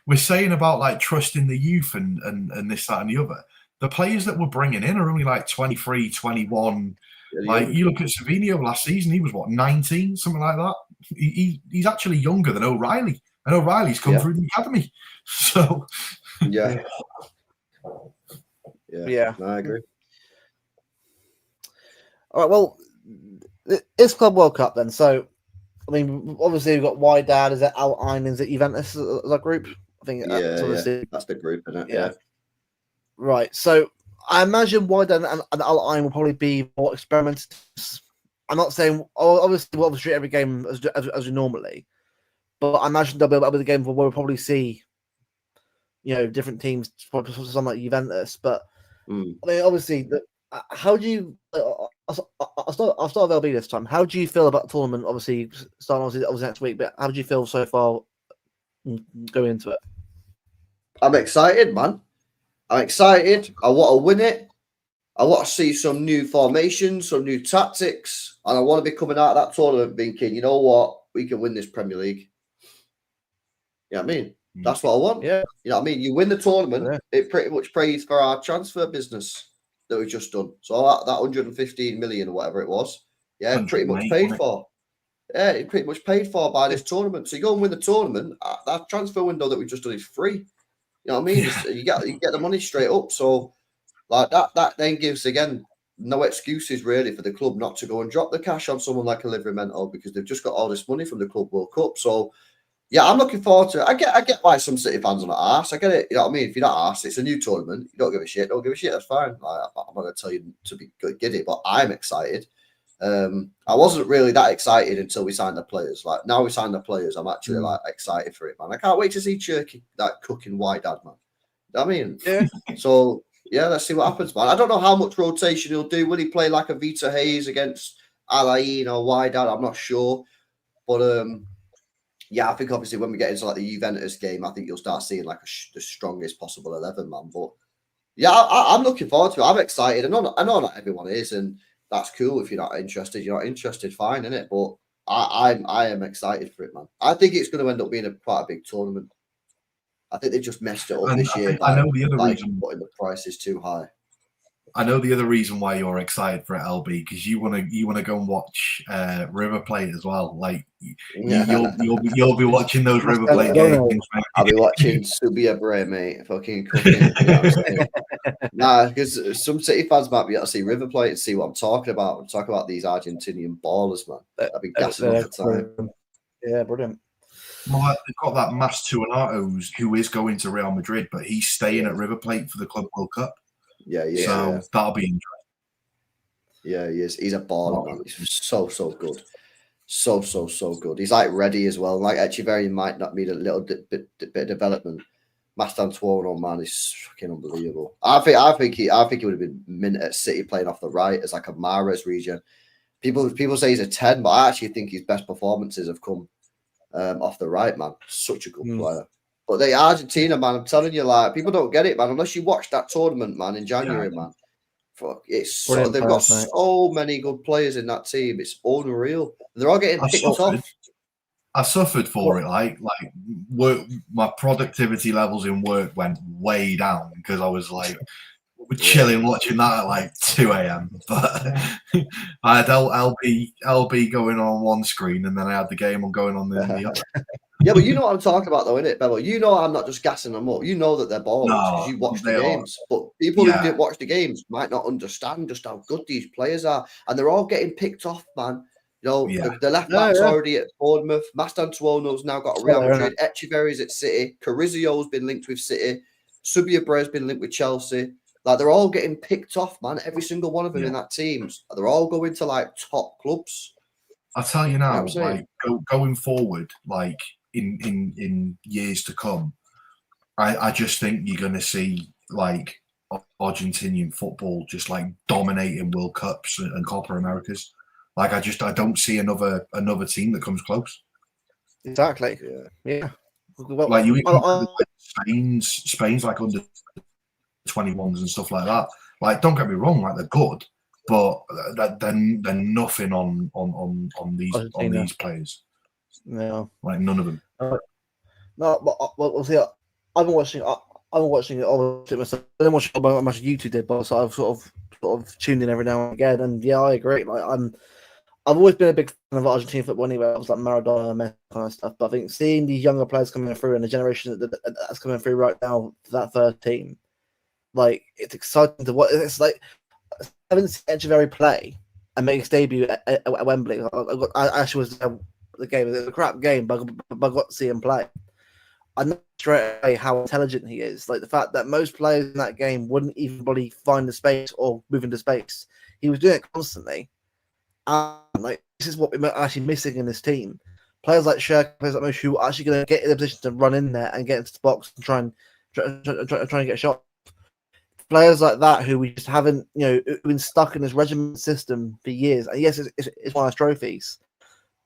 we're saying about like trusting the youth and this, that, and the other. The players that we're bringing in are only like 23, 21. Like you look at Savinho last season, he was what 19, something like that. He's actually younger than O'Reilly, and O'Reilly's come through the academy. So yeah, no, I agree. All right, well, it's Club World Cup then. So, I mean, obviously we've got WYDAD, is it Al-Ain, is it Juventus as a group? I think that's the group, isn't it? Yeah. Right. So I imagine WYDAD and Al-Ain will probably be more experimental. I'm not saying obviously we'll treat every game as we normally, but I imagine there'll be the game where we'll probably see, different teams, something like Juventus. But I mean, obviously, how do you? I'll start with LB this time. How do you feel about the tournament? Obviously, starting obviously next week. But how do you feel so far going into it? I'm excited, man. I'm excited. I want to win it. I want to see some new formations, some new tactics, and I want to be coming out of that tournament thinking, you know what, we can win this Premier League. You know what I mean? That's what I want. Yeah. You know what I mean? You win the tournament, it pretty much pays for our transfer business that we've just done. So that 115 million or whatever it was, pretty much paid for. Yeah, it pretty much paid for by this tournament. So you go and win the tournament, that transfer window that we've just done is free. You know what I mean? You get the money straight up. So like that then gives again no excuses really for the club not to go and drop the cash on someone like a Livramento because they've just got all this money from the Club World Cup. So yeah, I'm looking forward to it. I get why some City fans are not arse. I get it. You know what I mean? If you're not arse, it's a new tournament. You don't give a shit. Don't give a shit. That's fine. Like, I'm not going to tell you to be giddy, but I'm excited. I wasn't really that excited until we signed the players. Like now we signed the players, I'm actually like excited for it, man. I can't wait to see Cherky like cooking WYDAD, man. You know what I mean? Yeah. So yeah, let's see what happens, man. I don't know how much rotation he'll do. Will he play like a Vita Hayes against Alain or WYDAD? I'm not sure, but yeah, I think obviously when we get into like the Juventus game, I think you'll start seeing like the strongest possible 11, man. But yeah, I'm looking forward to it. I'm excited. I know not everyone is, and that's cool. If you're not interested, you're not interested. Fine, innit? But I am excited for it, man. I think it's going to end up being quite a big tournament. I think they just messed it up this year by putting the prices too high. I know the other reason why you're excited for it, LB, because you want to go and watch River Plate as well. Like you'll be watching those River Plate games. I'll be watching Subia Bray, mate. Fucking cooking. You know what I'm saying? Nah, because some City fans might be able to see River Plate and see what I'm talking about. I'm talking about these Argentinian ballers, man. I've been gassing all the time. Yeah, brilliant. Well, they've got that Mascherano who is going to Real Madrid, but he's staying at River Plate for the Club World Cup. Yeah. So that'll be interesting. Yeah, he is. He's a baller, man. He's so good. So good. He's like ready as well. Like Echeverri might not need a little bit of development. Mastantuono, man, is fucking unbelievable. I think he would have been mint at City playing off the right as like a Mahrez region. People say he's a 10, but I actually think his best performances have come off the right, man. Such a good player. But the Argentina, man, I'm telling you, like, people don't get it, man. Unless you watch that tournament, man, in January, man. Fuck, it's they've got so many good players in that team. It's unreal. They're all getting picked off. I suffered for it. Like work, my productivity levels in work went way down because I was like chilling watching that at like 2 a.m. But I had LB going on one screen and then I had the game on going on the other. Yeah, but you know what I'm talking about, though, innit, Bevo? You know I'm not just gassing them up. You know that they're ballers because you watch the games. But people who didn't watch the games might not understand just how good these players are. And they're all getting picked off, man. You know, the left back's already at Bournemouth. Mastantuono's now got a Real Madrid. Echeverri's at City. Carrizio's been linked with City. Subia Bray's been linked with Chelsea. Like, they're all getting picked off, man. Every single one of them in that team. They're all going to, like, top clubs. I'll tell you now, like, going forward, like, in years to come, I just think you're going to see like Argentinian football just like dominating World Cups and Copa Americas. Like I don't see another team that comes close. Exactly. Yeah. Well, like Spain's like under 21s and stuff like that. Like don't get me wrong, like they're good, but they're nothing on these players. No, like none of them. No, but we'll see. I've been watching. I've been watching it all myself. I didn't watch how much YouTube did, but so I've sort of tuned in every now and again. And yeah, I agree. Like I've always been a big fan of Argentine football anyway. I was like Maradona, Messi, kind of stuff. But I think seeing these younger players coming through and the generation that's coming through right now for that first team, like it's exciting to watch. It's like having Echeverri play and make his debut at Wembley. I actually was. The game. It was a crap game, but I got to see him play. I know straight away how intelligent he is. Like the fact that most players in that game wouldn't even probably find the space or move into space. He was doing it constantly. Like this is what we're actually missing in this team. Players like Shirk, players like Mosh, who are actually going to get in the position to run in there and get into the box and try and get a shot. Players like that who we just haven't, been stuck in this regiment system for years. And yes, it's one of those trophies.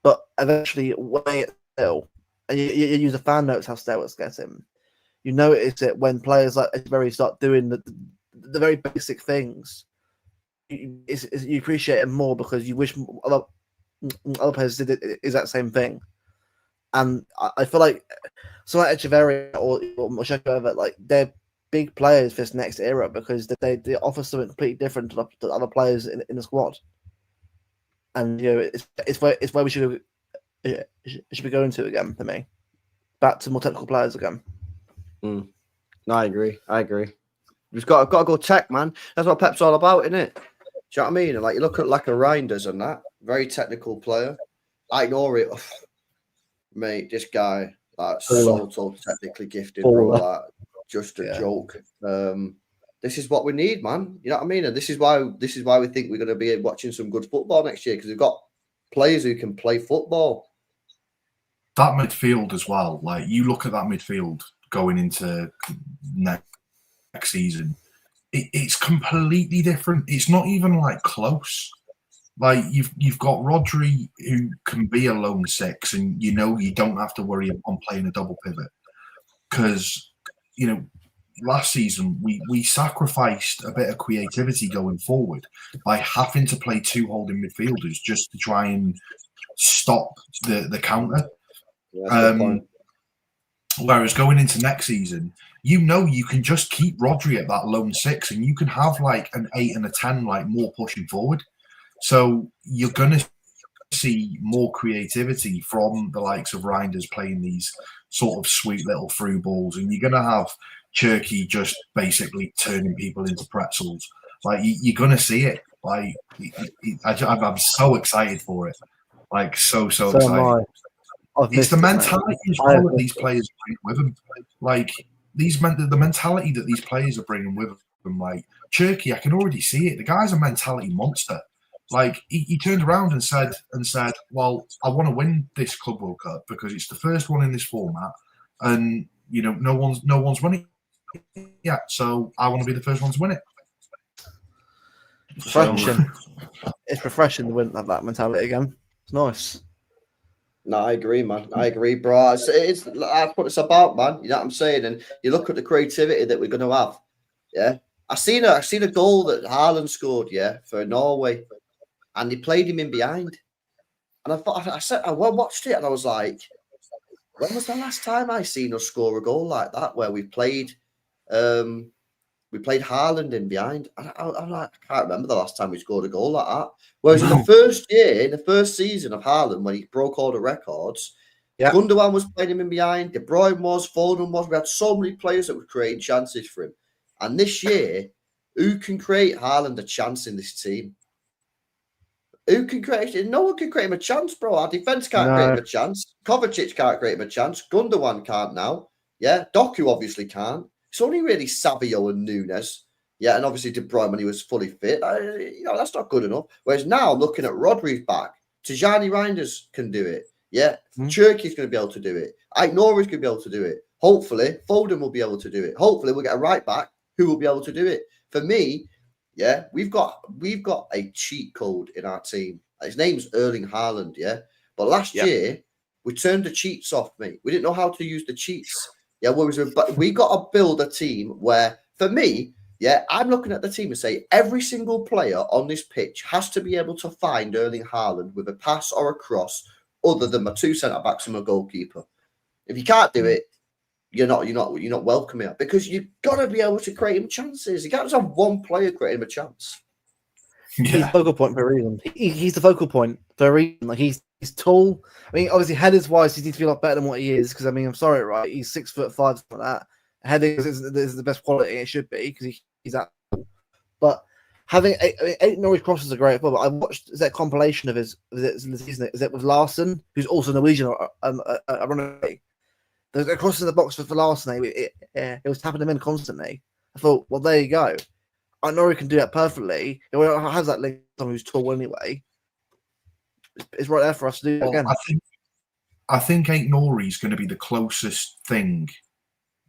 But eventually, when it's still, and you use the fan notes how stale it's getting, you notice it when players like Echeverri start doing the very basic things. You appreciate it more because you wish other players did the exact same thing. And I feel like someone like Echeverri or Moshe, like they're big players for this next era because they offer something completely different to other players in the squad. And it's where we should be going to again for me, back to more technical players again. No, I agree. We've got to go tech, man. That's what Pep's all about, isn't it? Do you know what I mean? And like you look at like a Reinders and that, very technical player. Ait-Nouri, mate, this guy, like so technically gifted, bro. Like just a joke. This is what we need, man. You know what I mean? And this is why we think we're going to be watching some good football next year, because we've got players who can play football. That midfield as well. Like you look at that midfield going into next season, it's completely different. It's not even like close. Like you've got Rodri, who can be a lone six, and you don't have to worry on playing a double pivot, because last season we sacrificed a bit of creativity going forward by having to play two holding midfielders just to try and stop the counter. Yeah, whereas going into next season, you can just keep Rodri at that lone six, and you can have like an 8 and a 10, like more pushing forward. So you're going to see more creativity from the likes of Reinders playing these sort of sweet little through balls, and you're going to have Cherky just basically turning people into pretzels. Like you're going to see it. Like I'm so excited for it. Like so excited. It's the mentality as well that these players bring with them. Like the mentality that these players are bringing with them. Like Cherky, I can already see it. The guy's a mentality monster. Like he turned around and said, "Well, I want to win this Club World Cup because it's the first one in this format, and no one's won it yet, so I want to be the first one to win it." Refreshing. It's refreshing to win that mentality again. It's nice. No, I agree, man. I agree, bro. It's that's what it's about, man. You know what I'm saying? And you look at the creativity that we're going to have. Yeah, I seen a goal that Haaland scored. Yeah, for Norway. And they played him in behind. And I watched it and I was like, when was the last time I seen us score a goal like that where we played Haaland in behind? And I'm like, I can't remember the last time we scored a goal like that. Whereas in the first year, in the first season of Haaland, when he broke all the records, Gundogan was playing him in behind, De Bruyne was, Foden was. We had so many players that were creating chances for him. And this year, who can create Haaland a chance in this team? Who can create it? No one can create him a chance, bro. Our defense can't create him a chance. Kovacic can't create him a chance. Gundogan can't now. Yeah, Doku obviously can't. It's only really Savio and Nunes. Yeah, and obviously De Bruyne when he was fully fit. That's not good enough. Whereas now I'm looking at Rodri's back. Tijani Reinders can do it. Yeah, Cherky's going to be able to do it. Ait-Nouri's going to be able to do it. Hopefully, Foden will be able to do it. Hopefully, we'll get a right back who will be able to do it. For me, yeah, we've got a cheat code in our team. His name's Erling Haaland, yeah. But last year we turned the cheats off, mate. We didn't know how to use the cheats. Yeah, but we got to build a team where, for me, yeah, I'm looking at the team and say every single player on this pitch has to be able to find Erling Haaland with a pass or a cross, other than my two centre backs and my goalkeeper. If you can't do it, you're not welcome here, because you've got to be able to create him chances. You can't just have one player creating him a chance. He's the focal point for a reason. He's the focal point for a reason. Like he's tall. I mean, obviously headers wise, he needs to be a lot better than what he is. Because I mean, I'm sorry, right? He's 6'5", something like that. Heading is the best quality it should be, because he's that. But having Ait-Nouri's crosses are great. But I watched that compilation of his. Is it with Larson, who's also Norwegian, ironically. The crosses in the box for Larson, it was tapping him in constantly. I thought, well, there you go. Ait-Nouri can do that perfectly. It has that link to someone who's tall anyway. It's right there for us to do again. I think Ait-Nouri is going to be the closest thing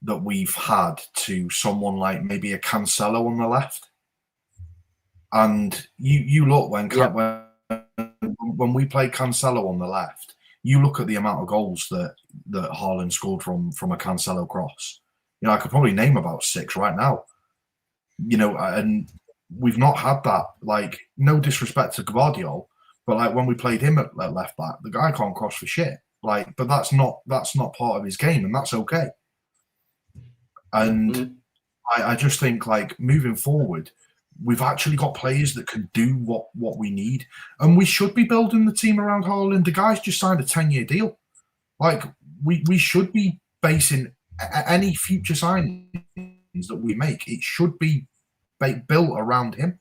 that we've had to someone like maybe a Cancelo on the left. And you look when we played Cancelo on the left, you look at the amount of goals that Haaland scored from a Cancelo cross. I could probably name about 6 right now. And we've not had that. Like, no disrespect to Gvardiol, but like when we played him at left back, the guy can't cross for shit. Like, but that's not part of his game, and that's okay. And I just think, like, moving forward, we've actually got players that can do what we need, and we should be building the team around Haaland. The guy's just signed a 10-year deal. Like, we should be basing any future signings that we make. It should be built around him.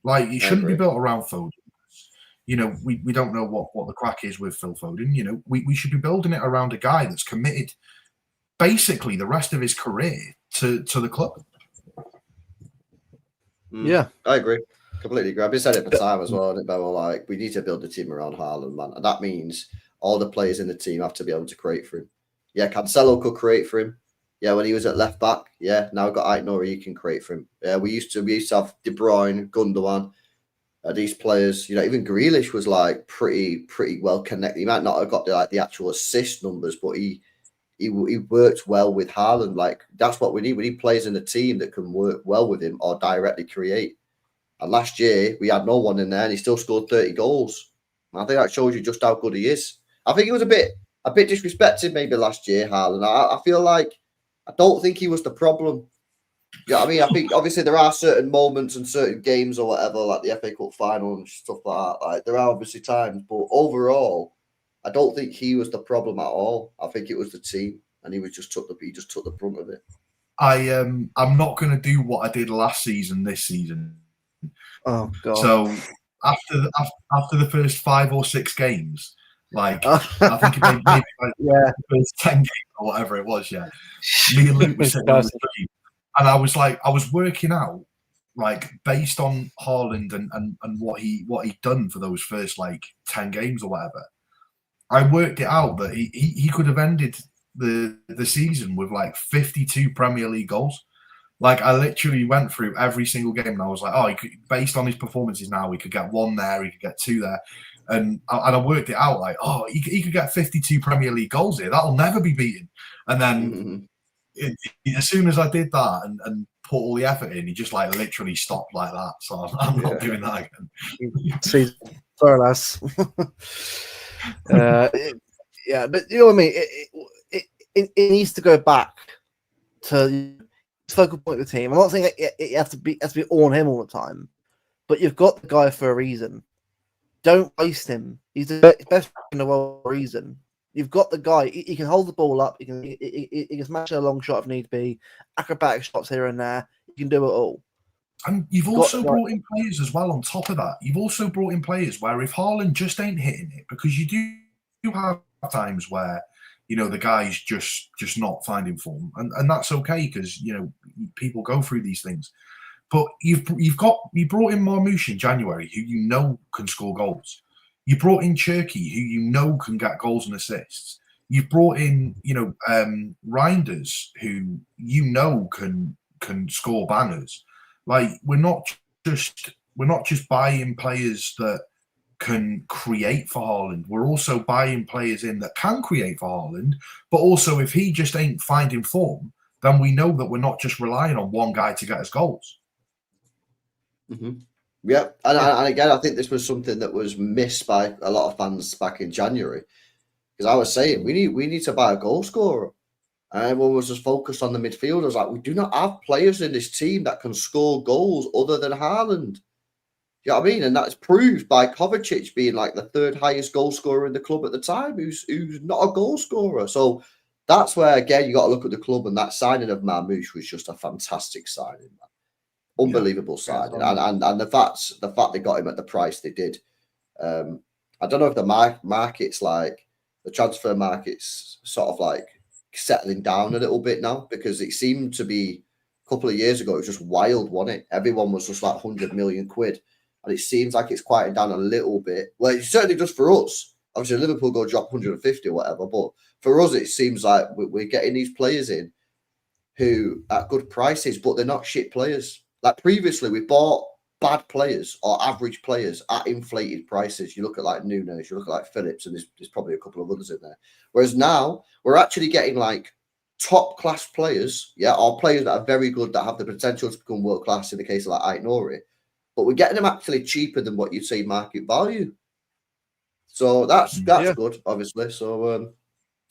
Like, it shouldn't be agree. built around Foden. You know, we don't know what the crack is with Phil Foden. You know, we should be building it around a guy that's committed basically the rest of his career to the club. Yeah, I agree. Completely agree. I've been saying it for time as well, haven't it, but we're like, we need to build a team around Haaland, man. And that means all the players in the team have to be able to create for him. Yeah, Cancelo could create for him. Yeah, when he was at left back. Yeah, now we've got Ait-Nouri, he can create for him. Yeah, we used to have De Bruyne, Gundogan. These players, you know, even Grealish was like pretty well connected. He might not have got the actual assist numbers, but he worked well with Haaland. Like, that's what we need. We need players in the team that can work well with him or directly create. And last year we had no one in there, and he still scored 30 goals. And I think that shows you just how good he is. I think he was a bit disrespected maybe last year, Haaland. I feel like I don't think he was the problem. Yeah, I mean, I think obviously there are certain moments and certain games or whatever, like the FA Cup final and stuff like that. Like, there are obviously times, but overall, I don't think he was the problem at all. I think it was the team, and he just took the brunt of it. I'm not going to do what I did last season this season. Oh god. So after the first 5 or 6 games, like I think it maybe like the first 10 games or whatever it was, yeah. Me and Luke were sitting on the stream, and I was working out, like, based on Haaland and what he'd done for those first like 10 games or whatever. I worked it out that he could have ended the season with like 52 Premier League goals. Like, I literally went through every single game, and I was like, oh, he could, based on his performances now, he could get 1 there, he could get 2 there. And I worked it out like, oh, he could get 52 Premier League goals here. That'll never be beaten. And then as soon as I did that and put all the effort in, he just like literally stopped like that. So I'm not doing that again. Sorry, lads. Yeah, but you know what I mean? It needs to go back to focal point of the team. I'm not saying it has to be on him all the time, but you've got the guy for a reason. Don't waste him. He's the best in the world for a reason. You've got the guy. He can hold the ball up. He can smash a long shot if need be. Acrobatic shots here and there. He can do it all. And you've also brought in players as well on top of that. You've also brought in players where if Haaland just ain't hitting it, because you do have times where, you know, the guy's just not finding form, and that's okay, because, you know, people go through these things. But you brought in Marmoush in January, who you know can score goals. You brought in Cherky, who you know can get goals and assists. You've brought in, you know, Reinders, who you know can score bangers. Like, we're not just buying players that can create for Haaland. We're also buying players in that can create for Haaland, but also if he just ain't finding form, then we know that we're not just relying on one guy to get us goals. Yeah, and again, I think this was something that was missed by a lot of fans back in January, because I was saying we need to buy a goal scorer, and everyone was just focused on the midfielders. Like, we do not have players in this team that can score goals other than Haaland. You know what I mean? And that's proved by Kovacic being like the 3rd highest goal scorer in the club at the time, who's not a goal scorer. So that's where, again, you got to look at the club, and that signing of Marmoush was just a fantastic signing, man. Unbelievable signing. And the fact they got him at the price they did. I don't know if the market's like, the transfer market's sort of like settling down a little bit now, because it seemed to be a couple of years ago, it was just wild, wasn't it? Everyone was just like 100 million quid. And it seems like it's quieting down a little bit. Well, it certainly does for us. Obviously, Liverpool go drop 150 or whatever. But for us, it seems like we're getting these players in who at good prices, but they're not shit players. Like, previously, we bought bad players or average players at inflated prices. You look at like Nunes, you look at like Phillips, and there's probably a couple of others in there. Whereas now, we're actually getting like top-class players, yeah, or players that are very good, that have the potential to become world-class in the case of like Ait-Nouri. But we're getting them actually cheaper than what you'd say market value. So that's good, obviously. So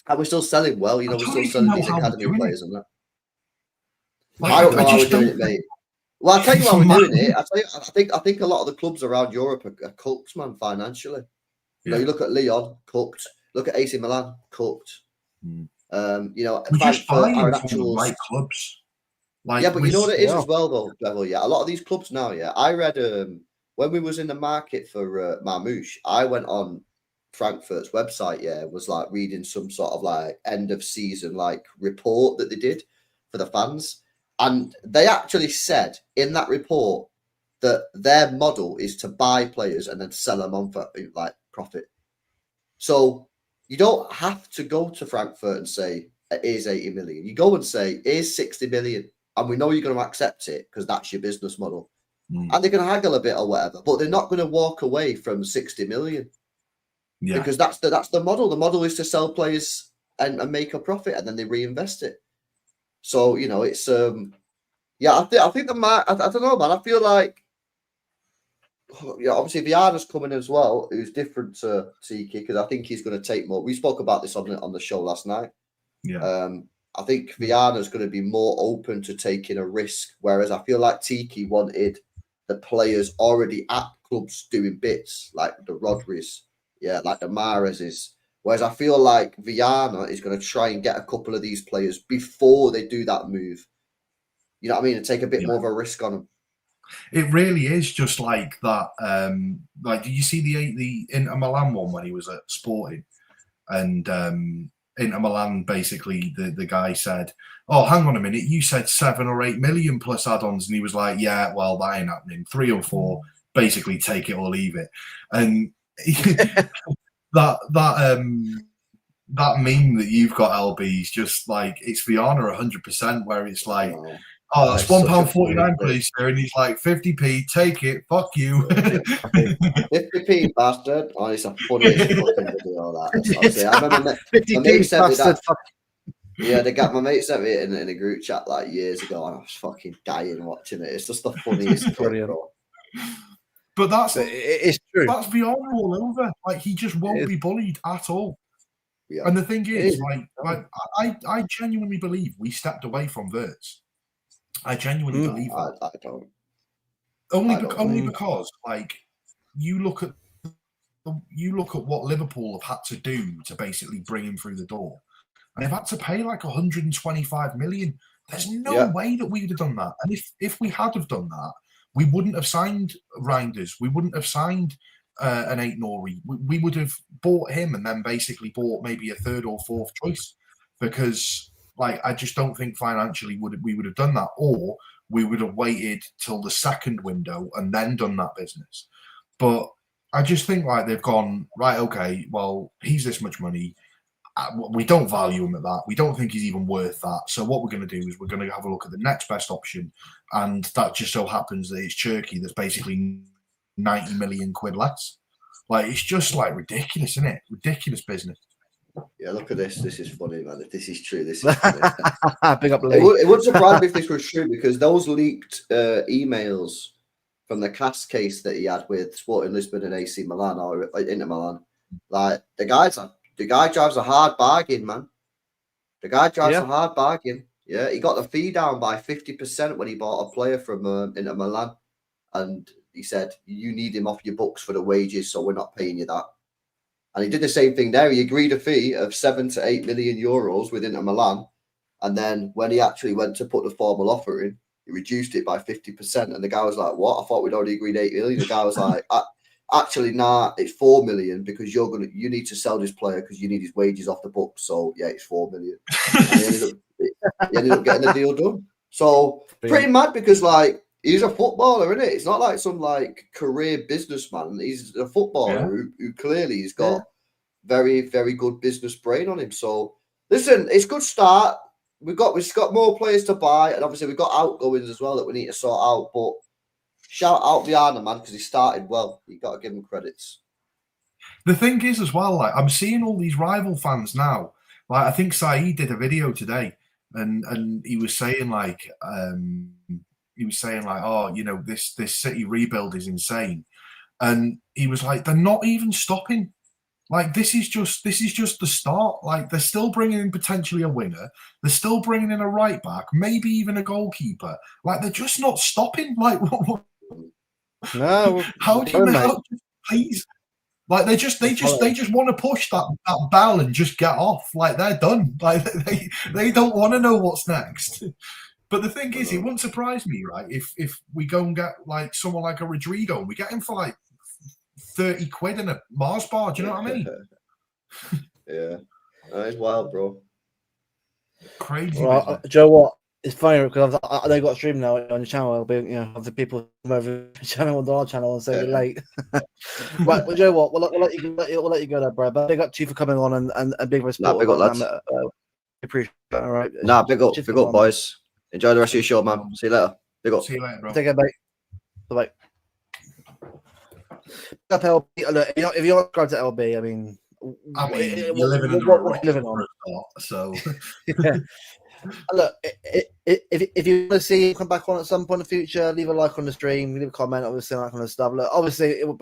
and we're still selling well, you know, we're still selling these academy players and that. Like, I don't know how we're doing it, mate. Well, I'll tell you why we're doing it. I think a lot of the clubs around Europe are cooked, man, financially. You know, you look at Lyon, cooked. Look at AC Milan, cooked. You know, we're just buying from the right clubs. Like, yeah, but you know what it is as well, though, Devil. Yeah, a lot of these clubs now. Yeah, I read when we was in the market for Marmoush, I went on Frankfurt's website, was like reading some sort of like end of season like report that they did for the fans. And they actually said in that report that their model is to buy players and then sell them on for like profit. So you don't have to go to Frankfurt and say, here's 80 million. You go and say, here's 60 million. And we know you're going to accept it because that's your business model. And they can haggle a bit or whatever, but they're not going to walk away from 60 million. Yeah. Because that's the model. The model is to sell players and make a profit and then they reinvest it. So, you know, it's I think the I don't know, man. I feel like obviously Viana's coming as well, who's different to Tiki, because I think he's going to take more. We spoke about this on the show last night. Yeah. I think Viana's going to be more open to taking a risk, whereas I feel like Tiki wanted the players already at clubs doing bits, like the Rodris, like the Mahrez's. Whereas I feel like Viana is going to try and get a couple of these players before they do that move. You know what I mean? And take a bit more of a risk on them. It really is just like that. Like, did you see the Inter Milan one when he was at Sporting? And Inter Milan, basically, the guy said, "Oh, hang on a minute, you said 7 or 8 million plus add-ons," and he was like, "Yeah, well, that ain't happening. 3 or 4, basically, take it or leave it." And that meme that you've got, LB, is just like, it's Viana 100%, where it's like, "Oh, that's £1.49, please, sir," and he's like, 50p, take it, fuck you. 50p, bastard. Oh, it's a funniest fucking video, that. I remember 50p, bastard. Yeah, my mate sent me it in a group chat like years ago, and I was fucking dying watching it. It's just the funniest clip, bro. But it's true. That's Viana all over. Like, he just won't be bullied at all. Yeah. And the thing is, like I genuinely believe we stepped away from Wirtz. I genuinely believe that. I don't. Only because, like, you look at what Liverpool have had to do to basically bring him through the door, and they've had to pay like 125 million. There's no way that we would have done that. And if we had have done that, we wouldn't have signed Reinders. We wouldn't have signed an Ait-Nouri. We would have bought him and then basically bought maybe a 3rd or 4th choice, because, like, I just don't think financially we would have done that, or we would have waited till the 2nd window and then done that business. But I just think, like, they've gone, right, okay, well, he's this much money. We don't value him at that. We don't think he's even worth that. So what we're going to do is we're going to have a look at the next best option. And that just so happens that it's Turkey that's basically 90 million quid less. Like, it's just, like, ridiculous, isn't it? Ridiculous business. Yeah, look at this. This is funny, man. If this is true, this is funny. Big up, it wouldn't surprise me if this was true, because those leaked emails from the CAS case that he had with Sporting Lisbon and AC Milan, or Inter Milan, like, the guy drives a hard bargain, man. The guy drives a hard bargain. Yeah, he got the fee down by 50% when he bought a player from Inter Milan, and he said, "You need him off your books for the wages, so we're not paying you that." And he did the same thing there. He agreed a fee of 7 to 8 million euros with Inter Milan, and then when he actually went to put the formal offer in, he reduced it by 50%. And the guy was like, "What? I thought we'd already agreed 8 million." The guy was like, "Actually, nah, it's 4 million because you need to sell this player because you need his wages off the books. So yeah, it's 4 million." And he ended up getting the deal done. So pretty mad, because, like, he's a footballer, isn't it? It's not like some, like, career businessman. He's a footballer who clearly has got very, very good business brain on him. So listen, it's a good start. We've got more players to buy, and obviously we've got outgoings as well that we need to sort out. But shout out Viana, man, because he started well. You got to give him credits. The thing is, as well, like, I'm seeing all these rival fans now. Like, I think Saeed did a video today, and he was saying, like, "Oh, you know, this City rebuild is insane," and he was like, "They're not even stopping. Like, this is just the start. Like, they're still bringing in potentially a winger. They're still bringing in a right back, maybe even a goalkeeper. Like, they're just not stopping. Like, no, how do you know? Please." Like, they just want to push that bell and just get off. Like, they're done. Like, they don't want to know what's next. But the thing is, it wouldn't surprise me, right? If we go and get like someone like a Rodrigo, and we get him for like 30 quid in a Mars bar. Do you know what I mean? Yeah, it's wild, bro. Crazy. Well, do you know what? It's funny because they got a stream now on your channel. It'll be, of the people come over the channel on our channel and say we're late. Right, well, do you know what? We'll let you go there, bro. But big up to you for coming on and being responsible. Big up, lads. Appreciate it. All right. Big up, boys. Enjoy the rest of your show, man. See you later. Big up. See you later, bro. Take care, mate. Bye. Up LB. Look, if you're not subscribed to LB, I mean, you're living in what living on. So yeah. Look, if you want to see him come back on at some point in the future, leave a like on the stream, leave a comment, obviously, and that kind of stuff. Look, obviously, we'll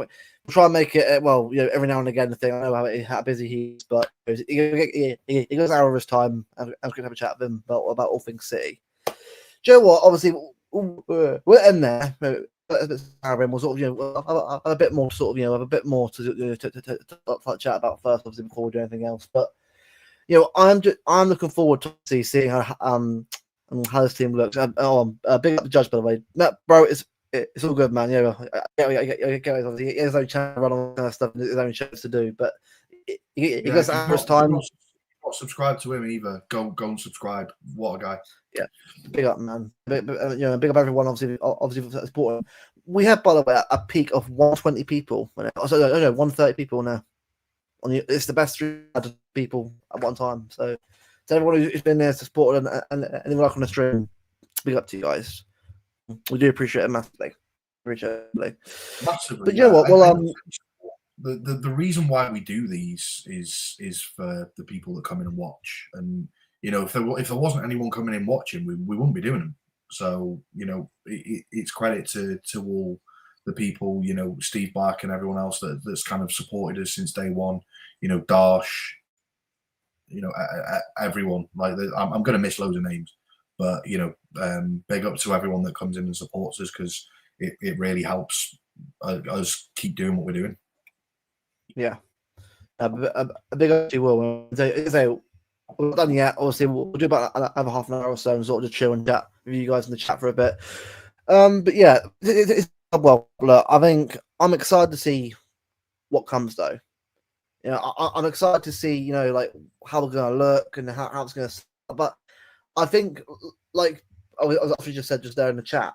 try and make it, every now and again, the thing. I know how busy he is, but he goes an hour of his time, and I'm going to have a chat with him about all things City. Do you know what? Obviously, we'll end there. We'll sort of, have a bit more, have a bit more to chat about first, obviously, before we do anything else. But I'm looking forward to seeing how this team looks. Big up the judge, by the way. Bro, it's all good, man. He has his own channel to run on kind of stuff, and his own shows to do. But he gets hours time. Not subscribe to him either. Go and subscribe. What a guy. Yeah, big up, man. Big up everyone. Obviously for supporting. We have, by the way, a peak of 120 people. 130 people now. It's the best 300 people at one time. So to everyone who's been there to support and anyone like on the stream, big up to you guys. We do appreciate it massively. Massively. But you know what? Well, the reason why we do these is for the people that come in and watch. And if there wasn't anyone coming in watching, we wouldn't be doing them. So it's credit to all the people, Steve Bark and everyone else that's kind of supported us since day one. Darsh, everyone. Like I'm going to miss loads of names, but big up to everyone that comes in and supports us, because it really helps us keep doing what we're doing. Yeah, a big up to you, Will. We're not done yet. Obviously, we'll do about another half an hour or so and sort of just chill and chat with you guys in the chat for a bit. But yeah, well, look, I think I'm excited to see what comes though. I'm excited to see, like how we're going to look and how it's going to. But I think, like I was just said just there in the chat,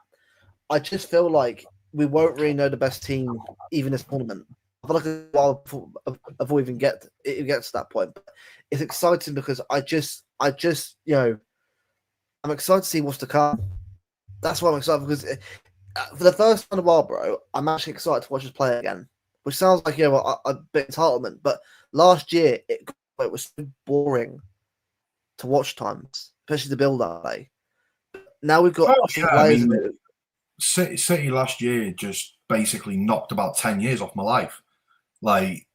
I just feel like we won't really know the best team even this tournament. I feel like a while before we even gets to that point. But it's exciting because I just I'm excited to see what's to come. That's why I'm excited, because for the first time in a while, bro, I'm actually excited to watch us play again. Which sounds like a bit entitlement, but last year it was so boring to watch times, especially the build up. Now we've got players. City last year just basically knocked about 10 years off my life. Like,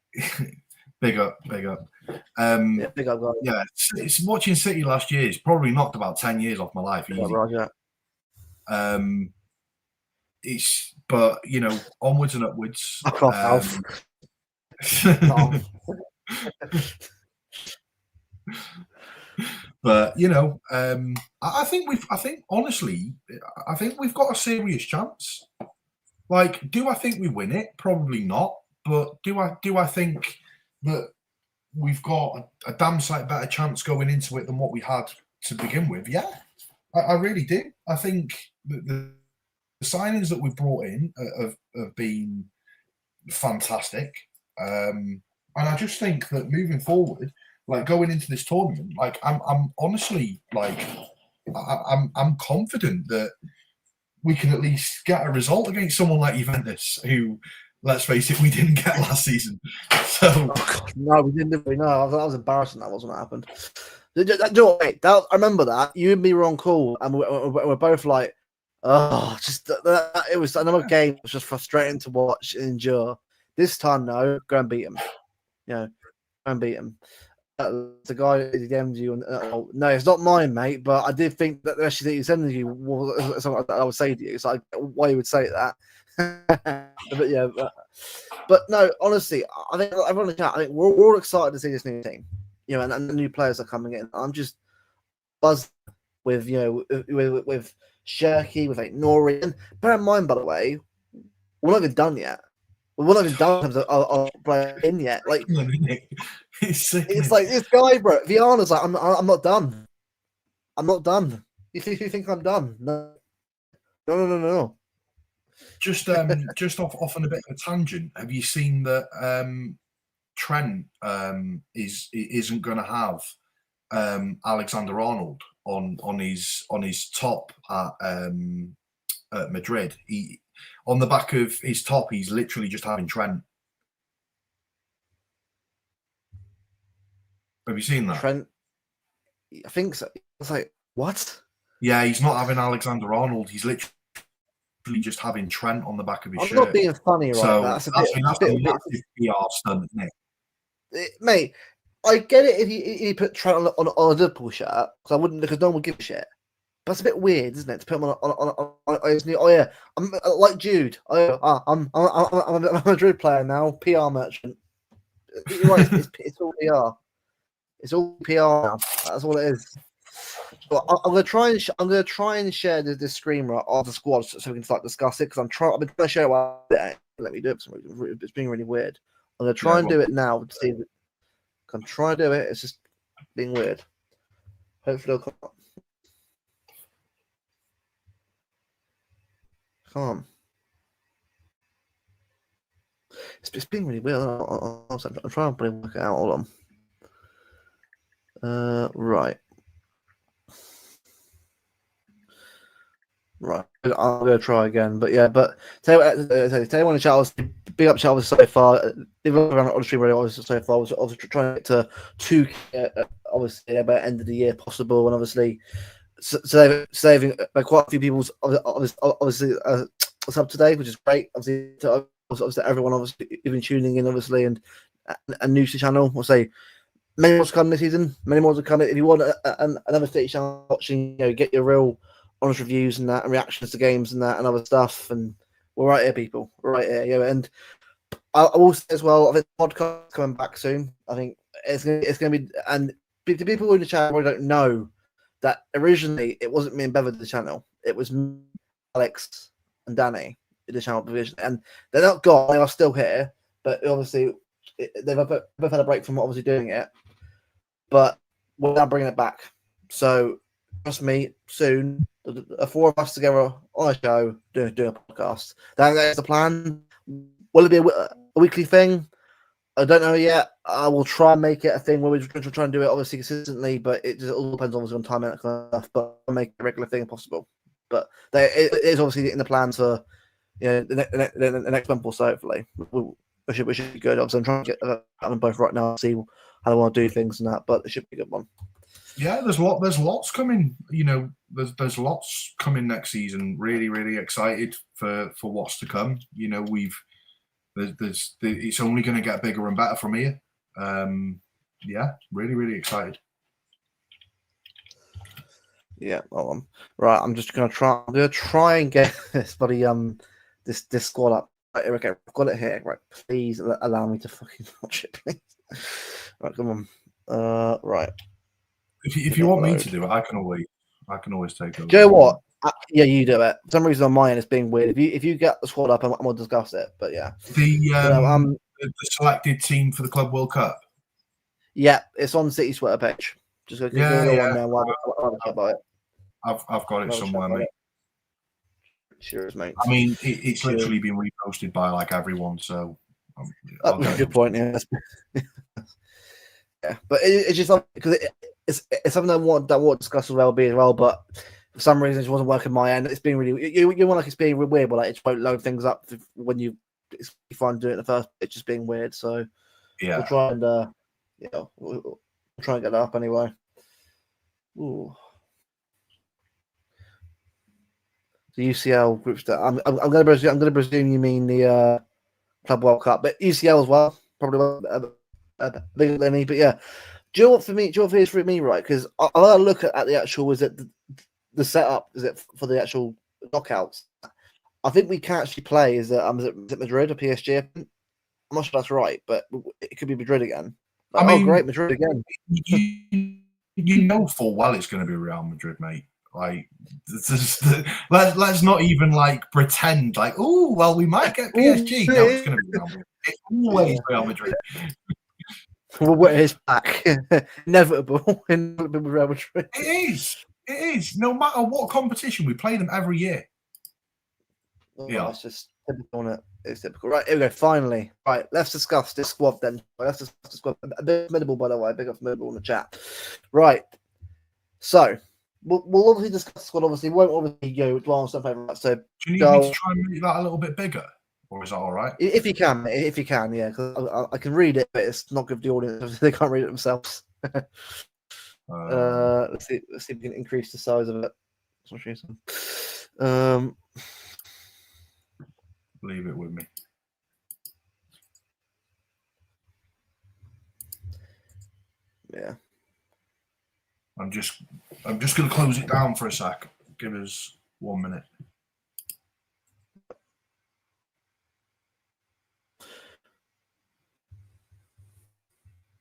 big up. Big up, guys. Yeah, it's watching City last year. It's probably knocked about 10 years off my life. Easy. Roger. But onwards and upwards. But I think honestly we've got a serious chance. Like, do I think we win it? Probably not. But do I think that we've got a damn sight better chance going into it than what we had to begin with? Yeah, I really do. I think the signings that we've brought in have been fantastic. And I just think that moving forward, like going into this tournament, like I'm honestly like I'm confident that we can at least get a result against someone like Juventus, who, let's face it, we didn't get last season. So no, we didn't. No, that was embarrassing. That wasn't what happened. I remember that you and me were on call, and we're both like, oh, just it was another game. It was just frustrating to watch and endure. This time, no, go and beat him. Go and beat him. The guy who DM'd you, no, it's not mine, mate. But I did think that the message that you sending you was something that I would say to you. It's like why you would say that. But yeah, but no, honestly, I think everyone in the chat, I think we're all excited to see this new team, and the new players are coming in. I'm just buzzed with with Shirky, with Ait-Nouri. And bear in mind, by the way, we're not even done yet. We're not even done in terms of playing in yet. Like it's like this guy, bro. Viana's like, I'm not done. I'm not done. You think I'm done? No. Just off on a bit of a tangent. Have you seen that Trent isn't going to have Alexander Arnold on his top at Madrid? On the back of his top, he's literally just having Trent. Have you seen that? Trent, I think so. It's like, what? Yeah, he's not having Alexander Arnold. He's literally just having Trent on the back of his shirt. I'm not being funny, right? So that's a that's bit a massive PR stunt, isn't it? Mate, I get it if you put Trent on a Liverpool shirt, because I wouldn't, because no one would give a shit. But it's a bit weird, isn't it, to put him on his new? Oh yeah, I'm like Jude. I'm a Madrid player now, PR merchant. You're right, it's all PR. It's all PR now. That's all it is. But I'm gonna try and share this screen of the squad so we can start discuss it, because I've been trying to share it while let me do it. It's being really weird. I'm gonna try and do it now to see. I'm trying to do it. It's just being weird. Hopefully it'll come up. Come on. It's being really weird. I'm trying to work it out. Hold on. Right. I'm gonna try again, but yeah. But tell you what, in Chelsea, big up Chelsea so far. They've around on the stream really obviously so far. I was trying to get to 2K, obviously by end of the year possible, and obviously saving quite a few people's obviously sub today, which is great. Obviously everyone obviously even tuning in obviously and new to the channel. I'll say many more to come this season. Many more to come. If you want another City channel watching, get your real honest reviews and that, and reactions to games and that, and other stuff. And we're right here, people. We're right here. And I will say as well, I think the podcast coming back soon. I think it's going to be, and the people in the channel probably don't know that originally it wasn't me and Bev at the channel. It was me, Alex, and Danny in the channel division, and they're not gone. They are still here, but obviously they've both had a break from obviously doing it. But we're now bringing it back. So trust me, soon. The four of us together on a show doing a podcast. That's the plan. Will it be a weekly thing? I don't know yet. I will try and make it a thing where we're going to try and do it obviously consistently, but it just all depends obviously on time and that kind of stuff. But I'll make it a regular thing if possible. But it is obviously in the plans for the next month or so. Hopefully, we should be good. Obviously, I'm trying to get them both right now, see how they want to do things and that. But it should be a good one. Yeah, there's lots coming. There's lots coming next season. Really, really excited for what's to come. It's only going to get bigger and better from here. Yeah, really, really excited. Yeah, well, right. I'm just gonna try and get this bloody this squad up. Right, okay, I've got it here. Right, please allow me to fucking watch it, please. Right, come on. Right. If you want me to do it, I can always take over. Do you know what? Yeah, you do it. For some reason on mine, it's being weird. If you get the squad up, I'm gonna discuss it. But yeah, the selected team for the Club World Cup. Yeah, it's on City's Twitter page. Just go on there while I about it. I've got it somewhere, mate. Sure, mate. I mean, it's literally been reposted by like everyone. So, good point. Yeah, yeah, but it's just because it's something I want to discuss as well, as well. But for some reason, it wasn't working my end. It's being really you want like it's being weird, but like it won't load things up when it's fun to do it in the first. It's just being weird. So yeah, we'll try and we'll try and get that up anyway. Ooh. The UCL group stage. I'm going to presume you mean the Club World Cup, but UCL as well, probably bigger than me. But yeah, do you know what for me? Do you know what it is for me, right? Because I look at the actual. Is it the setup? Is it for the actual knockouts? I think we can actually play. Is it Madrid or PSG? I'm not sure that's right, but it could be Madrid again. Like, I mean, great, Madrid again. You know full well it's going to be Real Madrid, mate. Like, let's not even like pretend like, oh well, we might get PSG. No, it's going to be Real Madrid. It's always Real Madrid. Well, where is back? Inevitable with Real Madrid. It is. It is. No matter what competition, we play them every year. Yeah, it's just typical, isn't it? It's typical. Right, here we go. Finally, right. Let's discuss this squad then. Let's discuss the squad. A bit middle, by the way. Big up middle in the chat. Right. So we'll obviously discuss the squad. Obviously, we won't obviously go dwell on stuff over that. So do you need me to try and make that a little bit bigger, or is that all right? If you can, yeah. Because I can read it, but it's not good for the audience. They can't read it themselves. Let's see if we can increase the size of it. Leave it with me. Yeah. I'm just going to close it down for a sec. Give us 1 minute.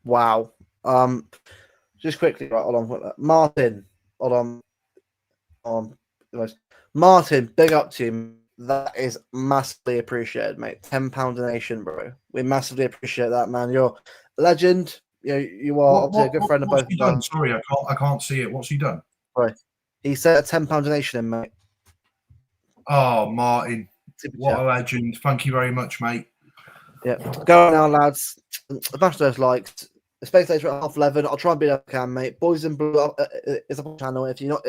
Wow. Just quickly, right? Hold on. Martin. Hold on. Martin, big up to you. That is massively appreciated, mate. £10 donation, bro. We massively appreciate that, man. You're a legend. You are obviously a good friend of both of us. Sorry, I can't see it. What's he done? Sorry. He said a £10 donation in, mate. Oh, Martin. What a legend. Thank you very much, mate. Yeah. Go on now, lads. Smash those likes. The spectator at 11:30. I'll try and be there if I can, mate. Boys in Blue is up on the channel. If you're not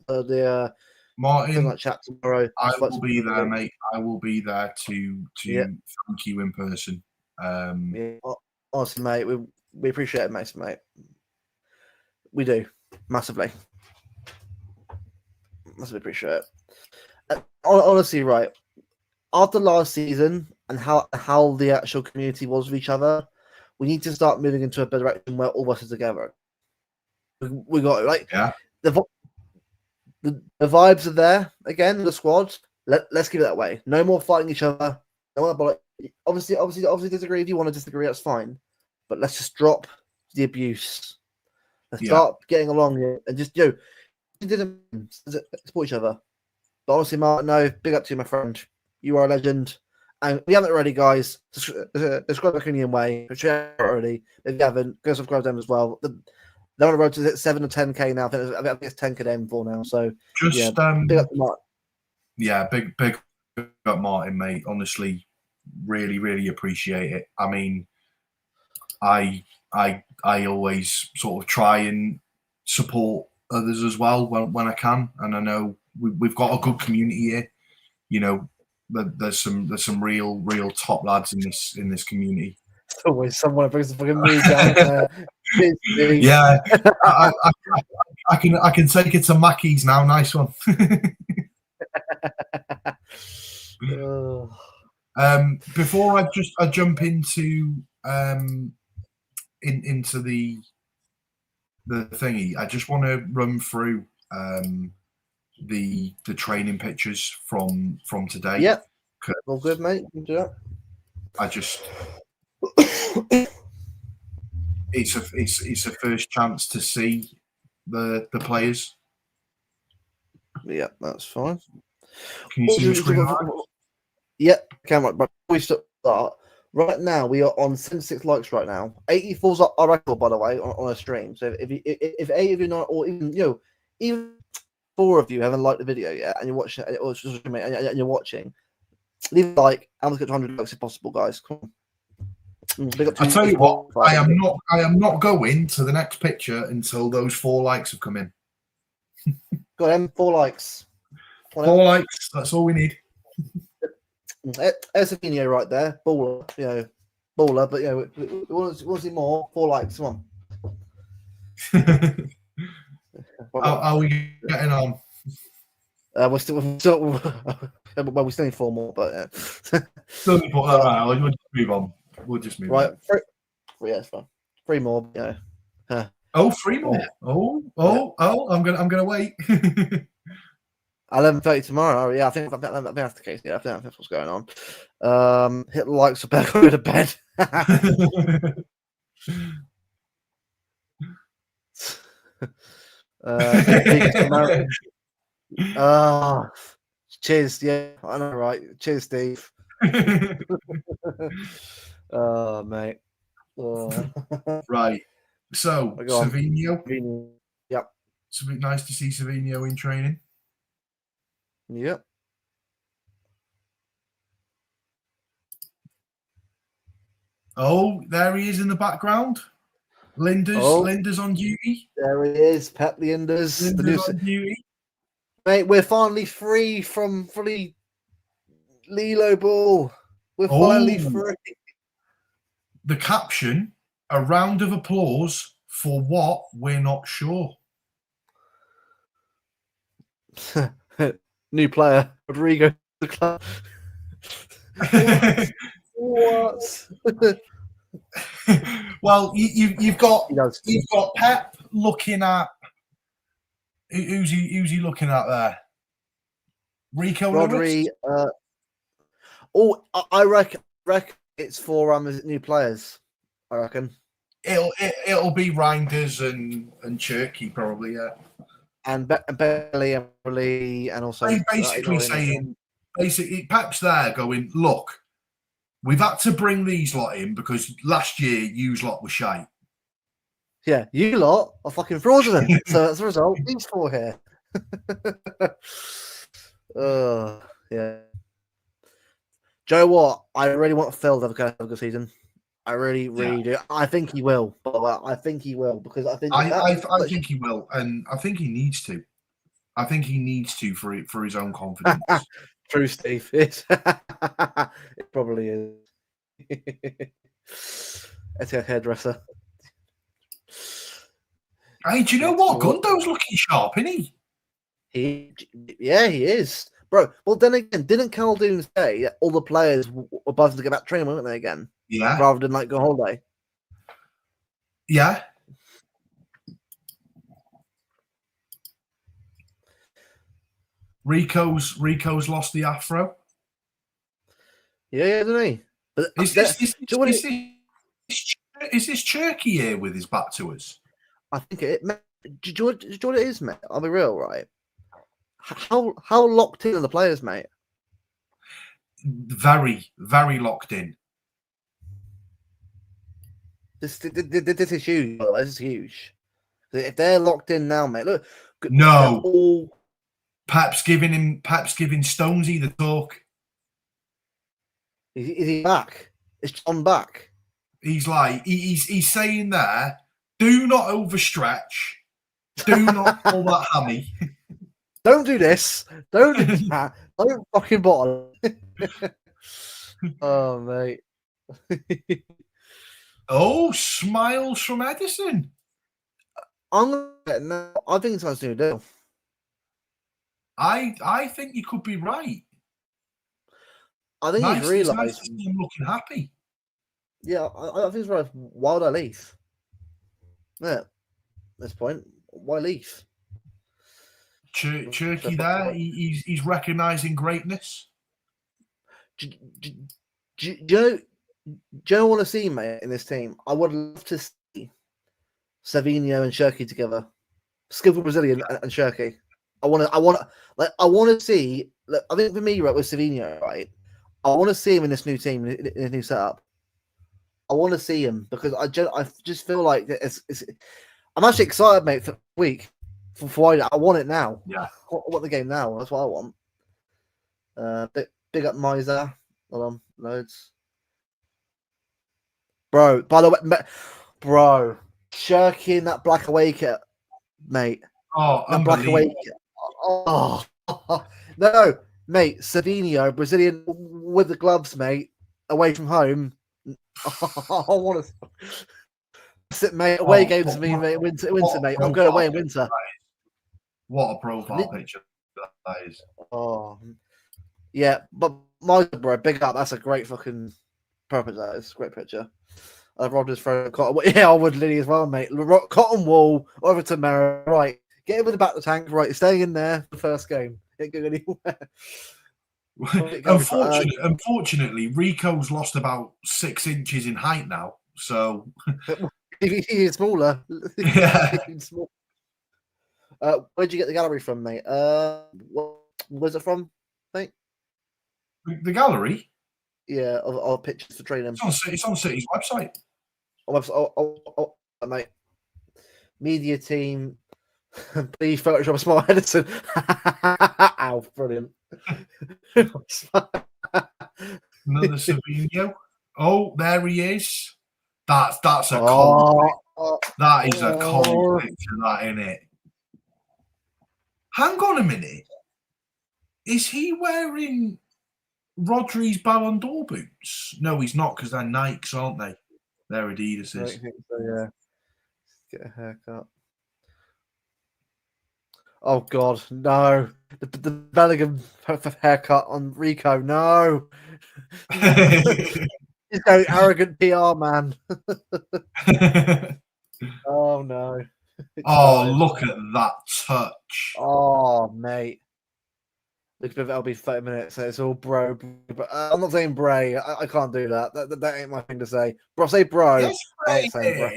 the Martin, like chat tomorrow, I will be there, mate. I will be there to thank you in person. Yeah, honestly, mate, we appreciate it, mate. We do massively appreciate it. Honestly, right after last season and how the actual community was with each other, we need to start moving into a direction where all of us are together. We got it, right? Yeah. The vibes are there again. The squad. Let's keep it that way. No more fighting each other. No more, obviously disagree. If you want to disagree, that's fine. But let's just drop the abuse. Let's start getting along here and just support each other. But honestly, Martin, no, big up to you, my friend. You are a legend. And we haven't already, guys. Subscribe to Union Way. Already. If you haven't, go subscribe to them as well. They're on the road to 7 or 10k now. I think it's 10k them for now. So just big up to Martin. Yeah, big up Martin, mate. Honestly, really, really appreciate it. I mean, I always sort of try and support others as well when I can, and I know we've got a good community here. You know, there's some real top lads in this community. It's always someone that brings the fucking mood down there. Yeah, I can take it to Mackey's now. Nice one. Before I jump into into the thingy, I just want to run through the training pictures from today. Yep. All good, mate. You can do that. I just it's a first chance to see the players. Yeah, that's fine. Can you see the screen? Yep, camera. But we start right now. We are on 76 likes right now. 84's our record, by the way, on a stream. So if 8 of you not, or even 4 of you haven't liked the video yet, and you're watching, and you're watching, leave a like. And let's get to 100 likes if possible, guys. Come on. I tell you what, I am not going to the next picture until those 4 likes have come in. Got them 4 likes. 4 likes. That's all we need. There's a video right there, baller. Baller. But we want to see more. 4 likes. Come on. How are we getting on? We're still well, we still need 4 more, but yeah. Still need 4. Right, we'll just move on. We'll just move on. Right, yeah, it's fine. 3 more. Oh, 3 more. Oh! I'm gonna wait. 11:30 tomorrow. Yeah, I think that's the case. Yeah, I think that's what's going on. Hit the likes, so better go to bed. Cheers. Yeah, I know, right? Cheers, Steve. Oh, mate. Oh. Right. So, Go on. Savinho. Yep. It's nice to see Savinho in training. Yep. Oh, there he is in the background. Linda's on duty. There he is, Pep Linders. Linda's on duty. Mate, we're finally free from Lilo Ball. We're finally free. The caption, a round of applause for what we're not sure. New player, Rodrigo to the club. What? Well, you've got Pep looking at who's he looking at there? Rico Rodri. I reckon it's for new players. I reckon it'll be Reinders and Cherky probably, yeah. And Bailey and also basically Pep's there going, look, we've had to bring these lot in because last year yous lot were shite. Yeah, you lot are fucking fraudulent. So as a result, these four here. Yeah. Joe, what? I really want Phil to have a good season. I really do. I think he will. But I think he will because I think I think he will, and I think he needs to. I think he needs to for his own confidence. True, Steve. It probably is. It's a hairdresser. Hey, do you know what? Gundo's looking sharp, isn't he? He is. Bro, well, then again, didn't Caldoon say that all the players were buzzing to get back training, weren't they, again? Yeah. Rather than, go holiday? Yeah. Rico's lost the afro. Yeah, didn't he? But is this Cherky here with his back to us? I think it. Do you know what it is, mate? I'll be real, right? How locked in are the players, mate? Very, very locked in. This is huge. This is huge. If they're locked in now, mate, look. No. Pep's giving Stonesy the talk. Is he back? Is John back? He's like he's saying there, do not overstretch. Do not pull that hammy. Don't do this. Don't do that. Don't fucking bottle. Oh, mate. Oh, smiles from Edison. I think it's something to do. I think you could be right. I think he's realised. Nice to see him looking happy. Yeah, I think it's right. Why would I leave? Yeah, at this point, why leave? Cherky there, he's recognising greatness. Do you want to see, mate, in this team? I would love to see Savinho and Cherky together. Skillful Brazilian and Cherky. I want to see. Look, I think for me, right, with Savinho, right, I want to see him in this new team, in his new setup. I want to see him because I just feel like I'm actually excited, mate, for the week. For WYDAD. I want it now. Yeah. I want the game now. That's what I want. Big up Miser. Hold on, loads. Bro, by the way, bro, Cherky in that black away kit, mate. Oh, that black away kit. Oh, no, mate. Savinho, Brazilian with the gloves, mate, away from home. I want to sit, mate. Away games, me, mate. Winter, mate. I'm going away in winter. What a profile picture that is. Oh, yeah, but my bro, big up. That's a great fucking purpose. That is a great picture. I've robbed his throat. Yeah, I would, Liddy, as well, mate. Cotton wool over to Mara. Right, get him in the back of the tank. Right, staying in there for the first game. Ain't going anywhere. Unfortunately, Rico's lost about 6 inches in height now. So he's smaller. Yeah. Where'd you get the gallery from, mate? What was it from, mate? The gallery? Yeah, of pictures for training. It's on City's website. Mate. Media team. Please Photoshop a small Edison. Ow, brilliant. Another Savinho. Oh, there he is. That's a cold. That is a cold picture, that, isn't it? Hang on a minute. Is he wearing Rodri's Ballon d'Or boots? No, he's not, because they're Nikes, aren't they? They're Adidas's. I think so, yeah. Get a haircut. Oh God, no! The Bellingham haircut on Rico, no! He's going arrogant PR, man. Oh no! Oh, look at that touch! Oh, mate. Look, it'll be 30 minutes. So it's all bro. But I'm not saying bray. I can't do that. That ain't my thing to say. Bro, say bro. Yes, I ain't saying bro.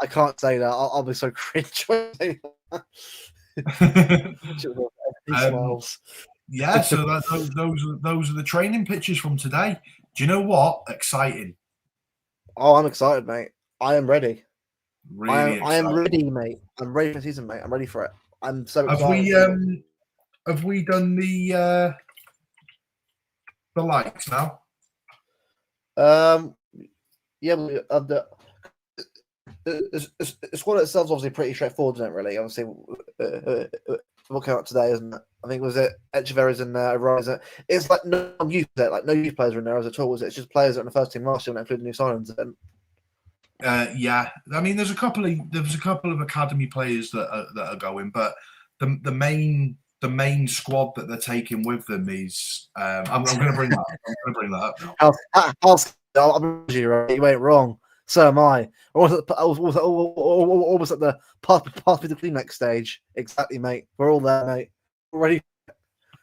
I can't say that. I'll be so cringe when I say that. Yeah, so those are the training pictures from today. Do you know what? Exciting. Oh, I'm excited, mate. I am ready. Really I am ready, mate. I'm ready for the season, mate. I'm ready for it. I'm so excited. Have we done the likes now? Yeah, the squad itself is obviously pretty straightforward, isn't it? Really, obviously, what came out today, isn't it? I think was it Echeverry's in there, Rise. It's like no youth, like no youth players are in there at all. Was it? It's just players that are in the first team last year, including new signings. Yeah, I mean, there's a couple of academy players that are going, but the main squad that they're taking with them is I'm going to bring that up. I'm going to bring that up now. You ain't wrong. So am I. Almost at the path with the clean next stage. Exactly, mate. We're all there, mate. Already,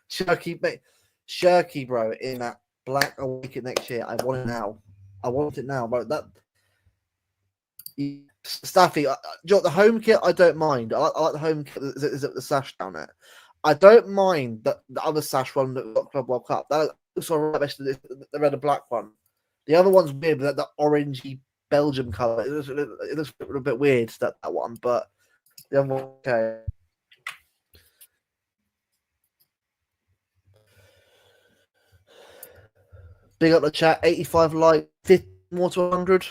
Shirky, mate. Shirky, bro, in that black awaken next year. I want it now. I want it now, bro. That Staffy, the home kit. I don't mind. I like the home kit. Is it the sash down it? I don't mind the other sash one that got Club World Cup. That looks alright, especially the red and black one. The other one's weird, but that orangey Belgium colour. It looks a bit weird, that one, but the other one, okay. Big up the chat, 85 like, 50 more to 100.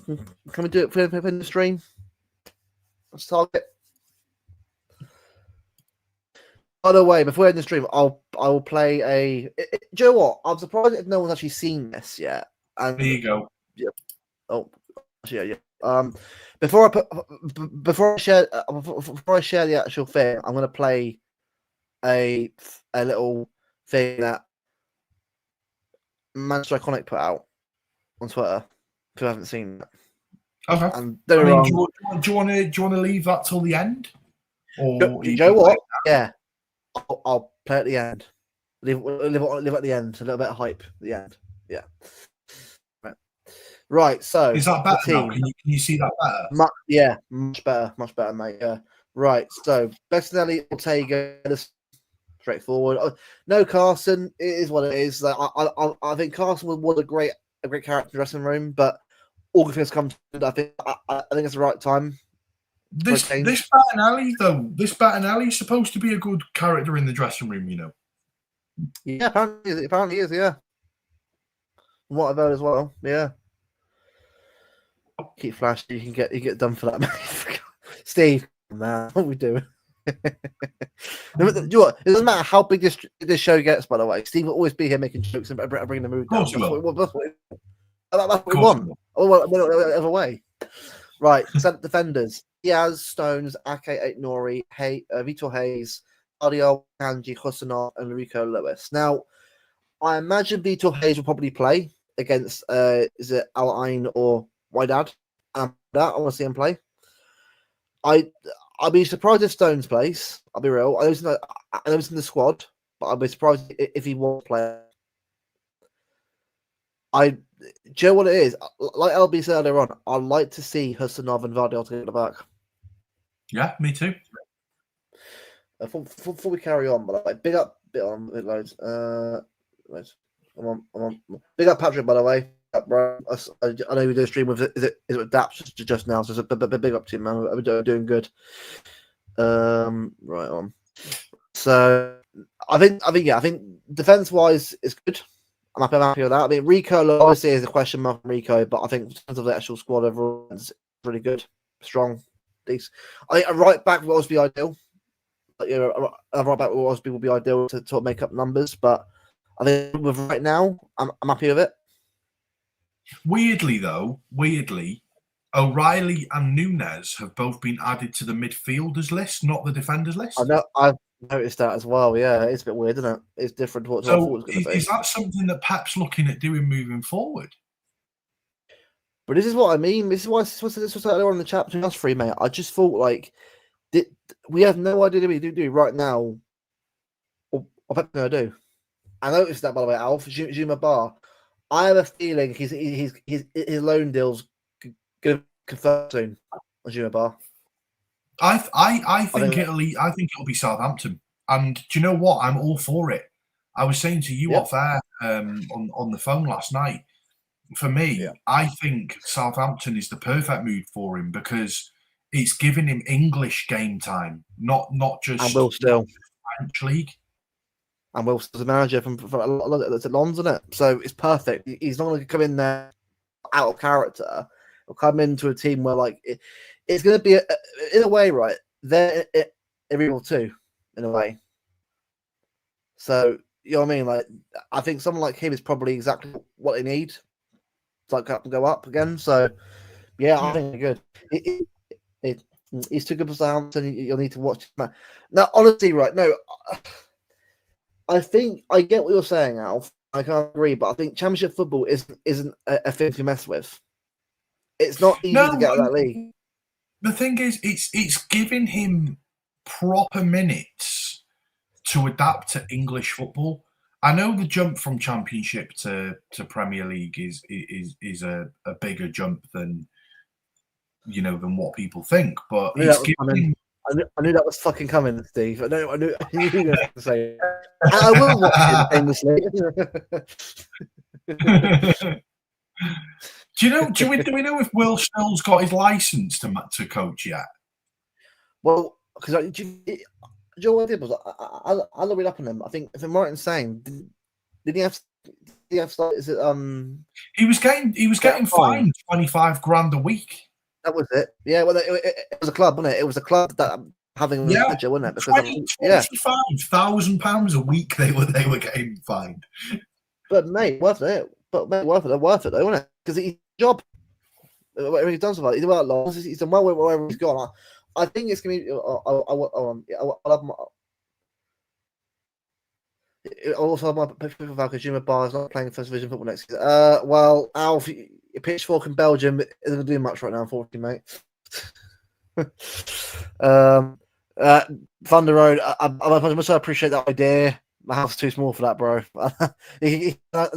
Can we do it for the stream? Let's target. By the way, before we end the stream, I will play a. Do you know what? I'm surprised if no one's actually seen this yet. And there you go. Yeah. Oh, yeah. Before I share the actual thing, I'm going to play a little thing that Manchester Iconic put out on Twitter. If you haven't seen it. Okay. And do you want to leave that till the end? Or do you know what? Yeah. I'll play at the end. Leave at the end. A little bit of hype at the end. Yeah. Right. So is that better now? Can you see that better? Yeah, much better, mate. Yeah. Right. So Bettinelli, Ortega, straightforward. No Carson. It is what it is. I think Carson was a great character in the dressing room, but all good things come to end. I think it's the right time. This Bettinelli is supposed to be a good character in the dressing room, you know. Yeah, apparently is, yeah. From what I've heard as well, yeah. Keep flashing, you get done for that, mate. Steve, man, what are we doing? You know what? It doesn't matter how big this show gets, by the way. Steve will always be here making jokes and bringing the mood down. That's what we want. Other way. Right, centre defenders. Diaz, Stones, Ake, Ait-Nouri, Vitor Hayes, Adio, Kanji, Husanov, and Rico Lewis. Now, I imagine Vitor Hayes will probably play against is it Al Ain or WYDAD? I want to see him play. I'll be surprised if Stones plays. I'll be real. I know he's in the squad, but I'll be surprised if he won't play. Do you know what it is? Like LB said earlier on, I'd like to see Husanov and Vardyol to get the back. Yeah, me too. Before we carry on, but like, big up loads. Loads. I'm on. Big up Patrick, by the way. Bro, I know we do a stream with is it Daps just now, so it's a big up to you, man. We're doing good. Right on. So I think defense wise it's good. I'm happy with that. I mean, Rico obviously is a question mark on Rico, but I think in terms of the actual squad overall, it's really good, strong, decent. I think a right back will always be ideal. But, you know, a right back will always be ideal to make up numbers. But I think with right now, I'm happy with it. Weirdly, O'Reilly and Nunes have both been added to the midfielders list, not the defenders list. I know. I've noticed that as well. Yeah, it's a bit weird, isn't it? It's different to what I thought it was going to be. Is that something that Pep's looking at doing moving forward? But this is what I mean. This was earlier on in the chat between us three, mate. I just thought like we have no idea what we do right now. What Pep's going to do? I noticed that, by the way, Alf Zuma Bar. I have a feeling his loan deal's going to confirm soon on Zuma Bar. I think it'll be Southampton. And do you know what? I'm all for it. I was saying to you off air on the phone last night. For me, I think Southampton is the perfect move for him because it's giving him English game time, not just and Will Still French league. And Will Still's a manager from a lot of Lons, isn't it? So it's perfect. He's not going to come in there out of character. He'll come into a team where like it's going to be in a way, right? They're illegal too, in a way. So you know what I mean? Like I think someone like him is probably exactly what they need to like go up again. So yeah, I think they're good. He's too good for Southampton. You'll need to watch him. Now, honestly, right? No, I think I get what you're saying, Alf. I can't agree, but I think Championship football isn't a thing to mess with. It's not easy to get out of that league. The thing is, it's giving him proper minutes to adapt to English football. I know the jump from Championship to Premier League is a bigger jump than what people think, but it's giving him. I knew that was fucking coming, Steve. I knew you were going to say. I will watch it famously. Do we know if Will Still's got his license to coach yet? Well, because do you know what I did was I looked it up on him. I think if I'm right in saying, did he have? Is it He was getting fined 25 grand a week. That was it. Yeah, well, it was a club, wasn't it? It was a club that having a manager, wasn't it? Because £25,000 a week they were getting fined. But mate, worth it. Worth it, though, wasn't it? Because he's job. Whatever he's done so far, he's done well. He's done well wherever he's gone. I think it's gonna be. I'll have my. Also, have my picture of Kojima Bar is not playing First Division football next year. Well, Alf, your pitchfork in Belgium isn't going to do much right now, unfortunately, mate. Thunder Road, I must appreciate that idea. My house is too small for that, bro. You can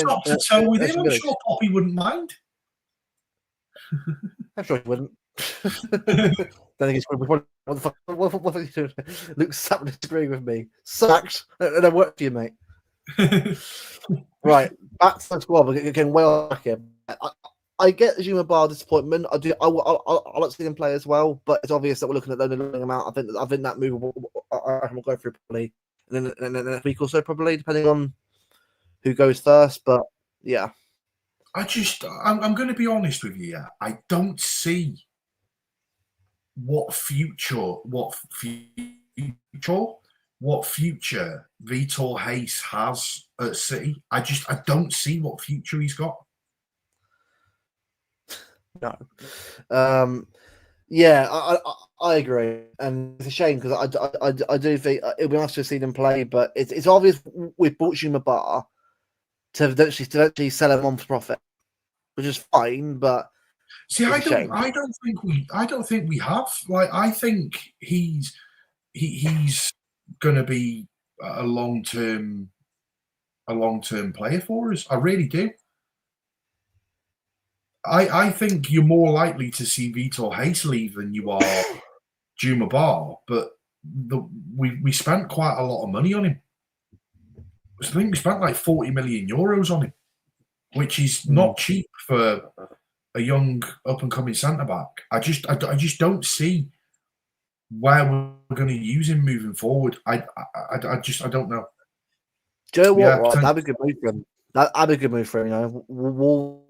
top to toe with him. I'm sure Poppy wouldn't mind. I'm sure he wouldn't. Then he's what the fuck? What are you doing? Luke's sat disagreeing with me. Sacked. And I work for you, mate. Right, back to the squad. We're getting well back here. I get the Zuma Bar disappointment. I do. I like to see them play as well, but it's obvious that we're looking at the losing amount. I think that move will go through probably, and then a week or so probably, depending on who goes first. But yeah, I'm going to be honest with you. I don't see what future Vitor Hayes has at City. I don't see what future he's got. No. Yeah, I agree, and it's a shame because I do think it'll be nice to see them play, but it's obvious we've bought Zuma Bar to eventually sell him on for profit, which is fine, but see, I don't think we have. Like, I think he's going to be a long-term player for us. I really do. I think you're more likely to see Vitor Hayes leave than you are Juma Bar, but we spent quite a lot of money on him. I think we spent like 40 million euros on him, which is not cheap for a young up and coming centre back. I just don't see where we're going to use him moving forward. I don't know. Do you know what? Yeah, Right, that'd be a good move for him. That'd be a good move for him. You know,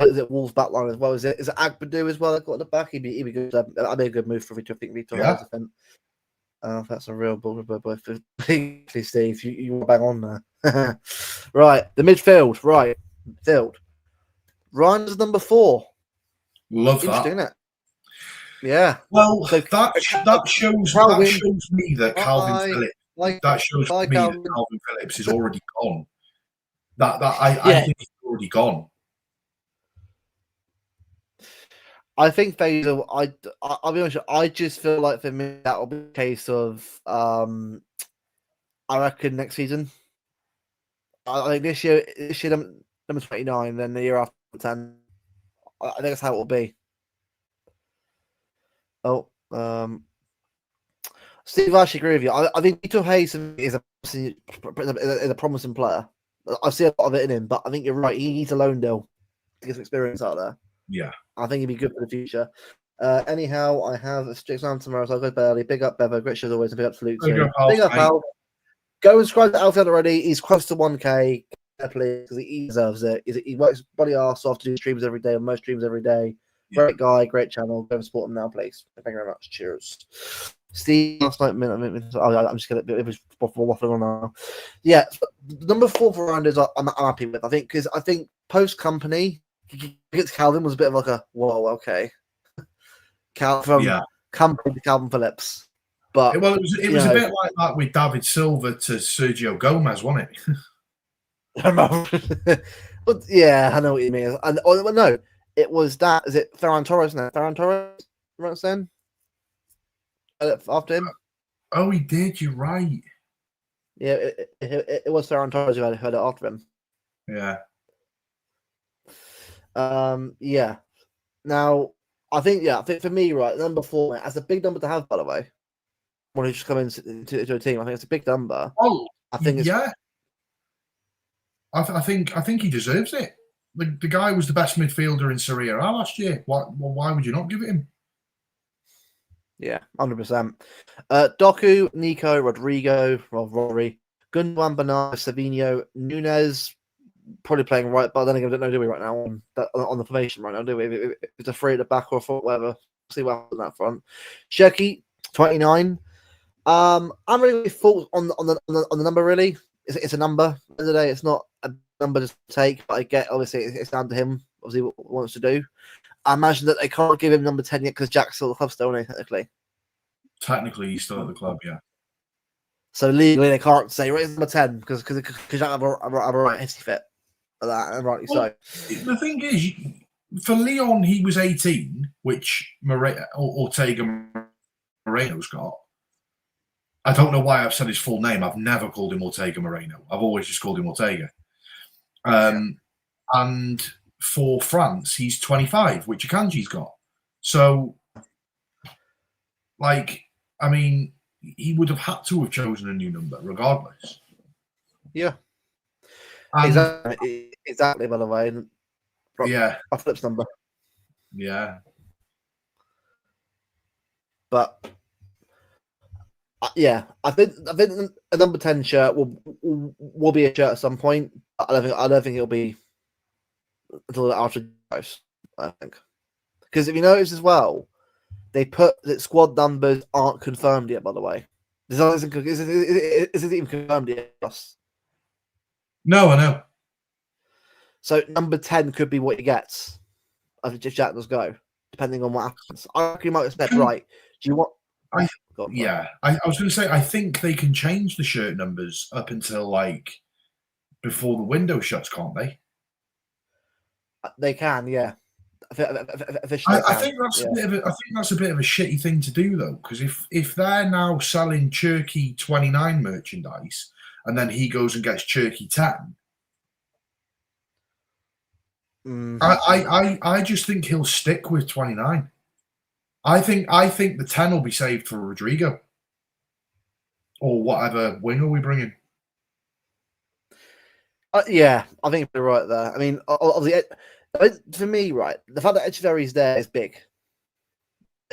is it Wolves backline as well? Is it Agbadu as well? That got at the back. He'd be good. That'd be a good move for Vitor. I think Vitor has a fin. That's a real ball for Steve. You want to bang on there. Right, the midfield. Right, midfield. Ryan's number 4. Love Interesting, that. Isn't it? Yeah. Well, So, that shows me that Calvin Phillips. That shows me that Calvin Phillips is already gone. I think he's already gone. I think I'll be honest. I just feel like for me that'll be a case of I reckon next season. I think this year number 29, then the year after 10. I think that's how it will be. Steve, I actually agree with you. I think Vitor Hayes is a promising player. I see a lot of it in him, but I think you're right. He needs a loan deal to get some experience out there. Yeah. I think he'd be good for the future. Anyhow, I have a strict exam tomorrow, so I'll go early. Big up, Bevo. Great show as always, and big up to Luke. Big up, Al. Go and subscribe to Alfred already. He's close to 1K. Please, because he deserves it. He works body arse off to do streams every day, or most streams every day. Yeah. Great guy, great channel. Go and support him now, please. Thank you very much. Cheers. Steve, last night, I'm just going to waffling on now. Yeah, number 4 for Rounders, I'm happy with. I think post company against Calvin was a bit of like a whoa, okay. Company to Calvin Phillips. But it was a bit like that with David Silva to Sergio Gomez, wasn't it? But yeah, I know what you mean. And no, it was that. Is it Ferran Torres now? Ferran Torres, right then? After him? Oh, he did. You're right. Yeah, it was Ferran Torres who had it after him. Yeah. Yeah. Now, I think for me, right, number 4, that's a big number to have, by the way. When you just come into a team, I think it's a big number. Oh, I think yeah. I think he deserves it. The guy was the best midfielder in Serie A last year. Why would you not give it him? Yeah, 100%. Doku, Nico, Rodrigo, Rory, Gundogan, Bernardo, Savinho, Nunes, probably playing right, but then again, I don't know, do we right now on the formation right now, do we? If it's a 3 at the back or a 4, whatever. See what happens on that front. Shirky, 29. I'm really full on the number. Really, it's a number. At the end of the day, it's not a number to take. But I get obviously it's down to him. Obviously, what he wants to do. I imagine that they can't give him number 10 yet because Jack's still at the club, still, technically. Technically, he's still at the club, yeah. So legally, they can't say right, it's number 10 because Jack have a right history fit for that, and rightly so. The thing is, for Leon, he was 18, which Ortega Moreno's got. I don't know why I've said his full name. I've never called him Ortega Moreno. I've always just called him Ortega. And for France, he's 25, which Akanji's got. So, he would have had to have chosen a new number regardless. Yeah. Exactly, by the way. Yeah. My Phillips number. Yeah. But yeah, I think a number 10 shirt will be a shirt at some point. I don't think it'll be until after goes. I think because if you notice as well, they put that squad numbers aren't confirmed yet. By the way, is it even confirmed yet? No, I know. So number 10 could be what he gets if Jack does go, depending on what happens. I reckon you might expect right. Do you want? I was going to say, I think they can change the shirt numbers up until before the window shuts, can't they? They can, yeah. I think that's a bit of a shitty thing to do though, because if they're now selling Cherky 29 merchandise and then he goes and gets Cherky 10, I just think he'll stick with 29. I think the 10 will be saved for Rodrigo or whatever winger we bring in. Yeah, I think you're right there. I mean, obviously, for me, right, the fact that Ait-Nouri's there is big.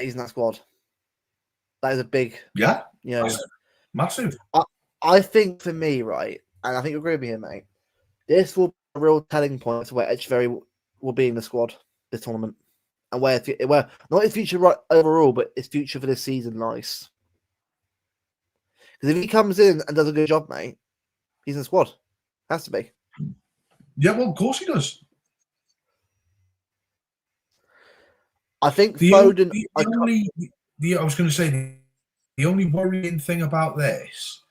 He's in that squad. That is a big, Yeah, massive. massive. I think for me, right, and I think you agree with me here, mate. This will be a real telling point to where Ait-Nouri will be in the squad this tournament, and where not his future right overall, but his future for this season lies. Because if he comes in and does a good job, mate, he's in the squad. Has to be. Yeah, well, of course he does. I think Foden. I was going to say the only worrying thing about this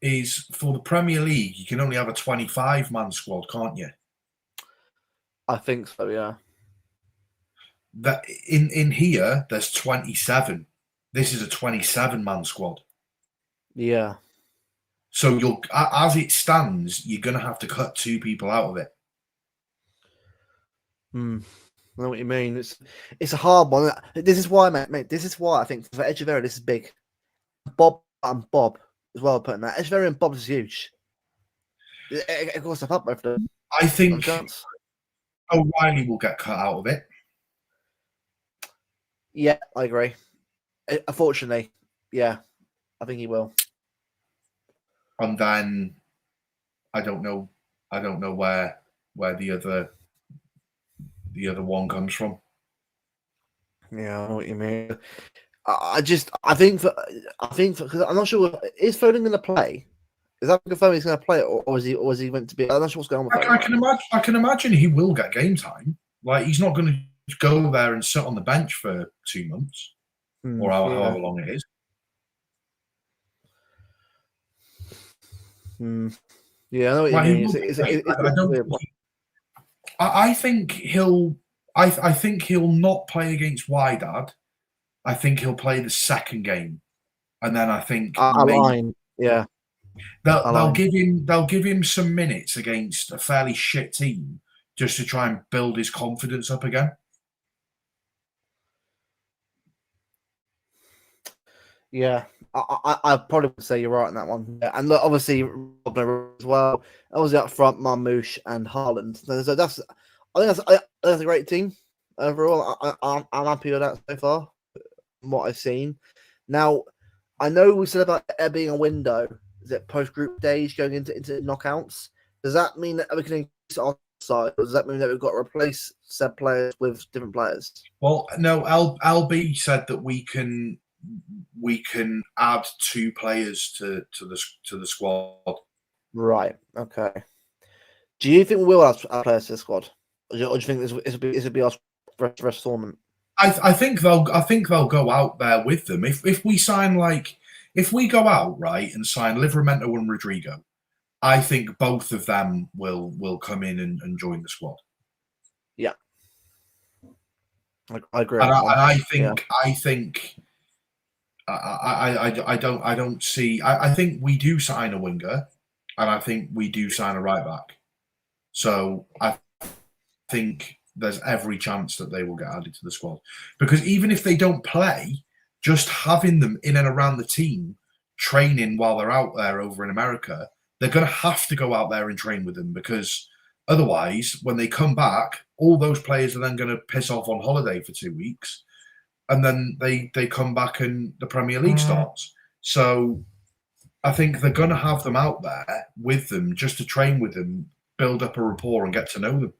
is for the Premier League, you can only have a 25-man squad, can't you? I think so, yeah. That in here, there's 27. This is a 27-man squad. Yeah. So you'll, as it stands, you're going to have to cut 2 people out of it. I know what you mean. It's a hard one. This is why, mate. This is why I think for Ait-Nouri, this is big. Bob and Bob as well putting that. Ait-Nouri and Bob is huge. It goes up both of them. I think O'Reilly will get cut out of it. Yeah, I agree. Unfortunately, yeah, I think he will. And then I don't know where the other one comes from. Yeah, I know what you mean. I think because I'm not sure, is Foden going to play? Is that confirmed he's going to play, or is he meant to be? I'm not sure what's going on with Foden. I can imagine he will get game time. Like, he's not going to go there and sit on the bench for 2 months or however long it is. Yeah, I know what you mean. I think he'll not play against WYDAD. I think he'll play the second game, and then I think they'll give him some minutes against a fairly shit team just to try and build his confidence up again. Yeah, I probably would say you're right on that one. Yeah. And look, obviously as well. Obviously up front, Marmoush and Haaland. So I think that's a great team overall. I'm happy with that so far. From what I've seen. Now, I know we said about there being a window. Is it post group stage going into knockouts? Does that mean that we can increase our side, or does that mean that we've got to replace said players with different players? Well, no. LB said that we can add 2 players to the squad. Right. Okay. Do you think we'll add players to the squad, or do you think this will be our rest tournament? I think they'll go out there with them. If we sign, like, if we go out right and sign Livramento and Rodrigo, I think both of them will come in and join the squad. Yeah, I agree. And I don't see. I think we do sign a winger, and I think we do sign a right back. So I think there's every chance that they will get added to the squad, because even if they don't play, just having them in and around the team training while they're out there over in America, they're going to have to go out there and train with them, because otherwise, when they come back, all those players are then going to piss off on holiday for 2 weeks, and then they come back and the Premier League starts. So I think they're going to have them out there with them just to train with them, build up a rapport and get to know them.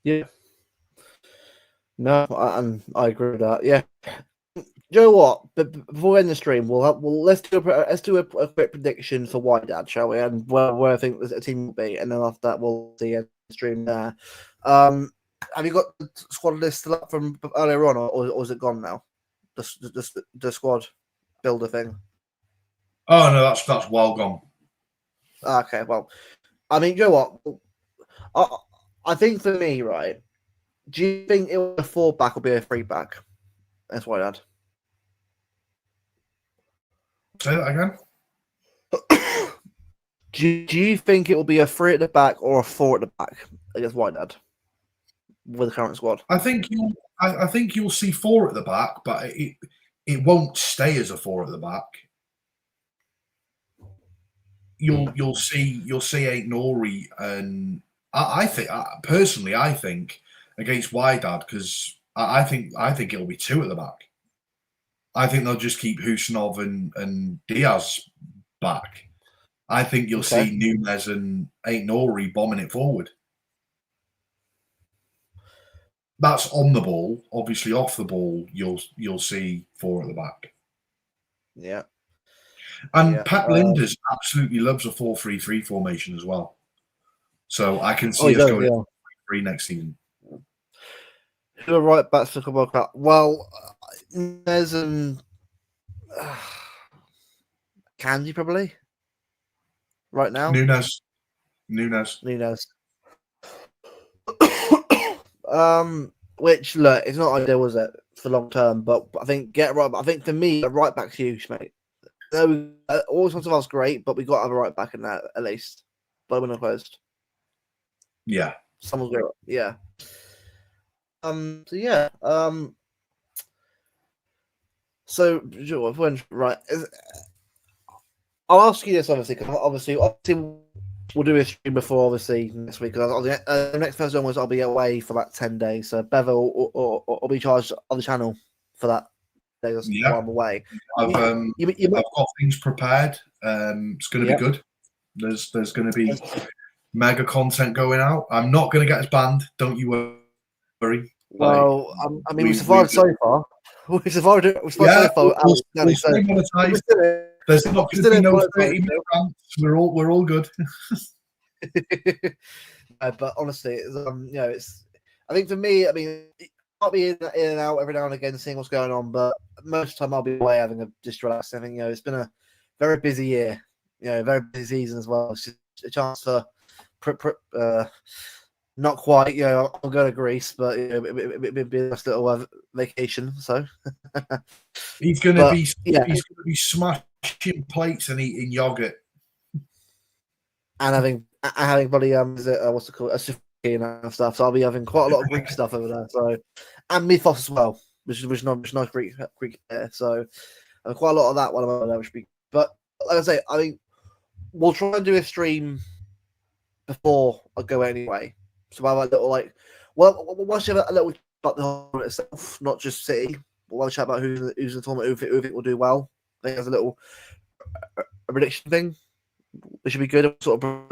Yeah. No, I agree with that. Yeah. You know what? But before we end the stream, let's do a quick prediction for WYDAD, shall we? And where I think the team will be, and then after that we'll see the stream there. Have you got the squad list still up from earlier on, or is it gone now? The squad builder thing. Oh no, that's well gone. Okay, well, I mean, you know what? I think for me, right? Do you think it will be a 4-back or be a 3-back? That's WYDAD. Say that again. Do you think it will be a 3 at the back or a 4 at the back against WYDAD? with the current squad. I think you'll see 4 at the back, but it won't stay as a 4 at the back. You'll see Ait-Nouri, and I think personally against WYDAD, because I think it'll be 2 at the back. I think they'll just keep Husanov and Diaz back. I think you'll see Nunes and Ait-Nouri bombing it forward. That's on the ball. Obviously, off the ball, you'll see 4 at the back. Yeah. And Pat Linders absolutely loves a 4-3-3 formation as well. So I can see us going 4-3 next season. Who are right backs for the World Cup? Well, Nunes and Kanji probably right now. Nunes. Which look, it's not ideal, was it, for long term? But I think I think for me, a right back's huge, mate. No, all sorts of us great, but we got to have a right back in that at least. But we're not closed. Yeah. Someone's great. Yeah. So yeah. So when right, I'll ask you this obviously, because obviously we'll do a stream before obviously next week. Because the next Thursday onwards I'll be away for about 10 days. So Bevel will be charged on the channel for that day while I'm away. I've got things prepared. It's going to be good. There's going to be mega content going out. I'm not going to get us banned. Don't you worry. Well, I mean, we survived so far. We survived so far. There's not going to be no 30-minute rants. We're all good. But honestly, it's. I think for me, I mean, I'll be in and out every now and again, seeing what's going on. But most of the time, I'll be away having just relaxed. I think it's been a very busy year. Very busy season as well. It's just a chance for, not quite. I'll go to Greece, but it'd be a nice little vacation. So he's going to be smashing plates and eating yogurt, and having bloody what's it called, a and stuff. So I'll be having quite a lot of Greek stuff over there. So and mythos as well, which is nice Greek there. So quite a lot of that while I'm over there, which would be. But like I say, I think we'll try and do a stream before I go anyway. So I have a little we'll have a little about the tournament itself, not just City. We'll have a chat about who's in the tournament, who think will do well. I think there's a little prediction thing, which should be good. Sort of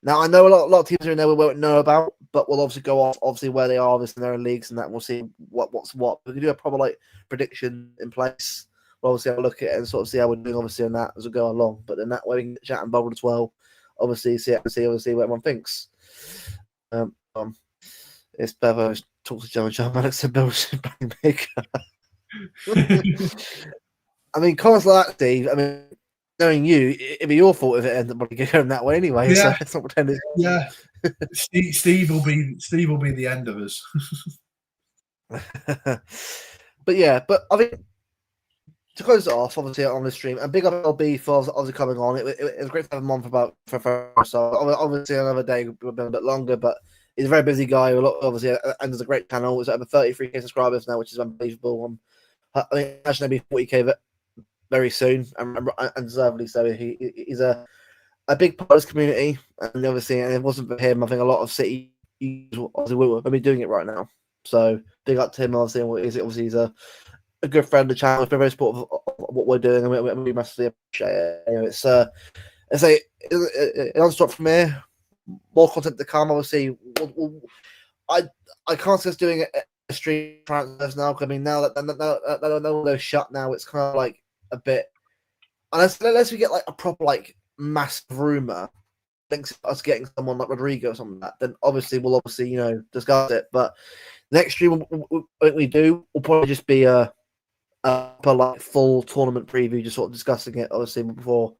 now I know a lot of teams are in there we won't know about, but we'll obviously go off obviously where they are obviously in their own leagues and that. We'll see what's what. We can do a proper prediction in place. We'll obviously have a look at it and sort of see how we're doing obviously on that as we go along. But then that way we can chat and bubble as well. Obviously see what everyone thinks. It's Bevo talks to John Alex and Bill's maker. I mean, comments like that, Steve. I mean, knowing you, it'd be your fault if it ended up going that way anyway. Yeah. So let's not pretend it's... Yeah. Steve will be the end of us. but I think to close it off, obviously on the stream, and big up LB for obviously coming on. It was great to have him on for so obviously another day would have been a bit longer, but he's a very busy guy. Obviously, and there's a great channel. It's over 33K subscribers now, which is unbelievable. I think actually maybe 40K very soon, and deservedly so. He's a big part of this community, and obviously, and it wasn't for him, I think a lot of City obviously would be doing it right now. So big up to him. Obviously, he's a good friend of the channel. He's been very supportive of what we're doing, and we massively appreciate it. It's an on-stop from here. More content to come. Obviously, I can't see us doing a stream transfers now. I mean, now that they're shut now, it's kind of like a bit. Unless we get a proper massive rumor links us getting someone like Rodrigo or something like that, then we'll discuss it. But next stream we do will probably just be a full tournament preview, just sort of discussing it obviously before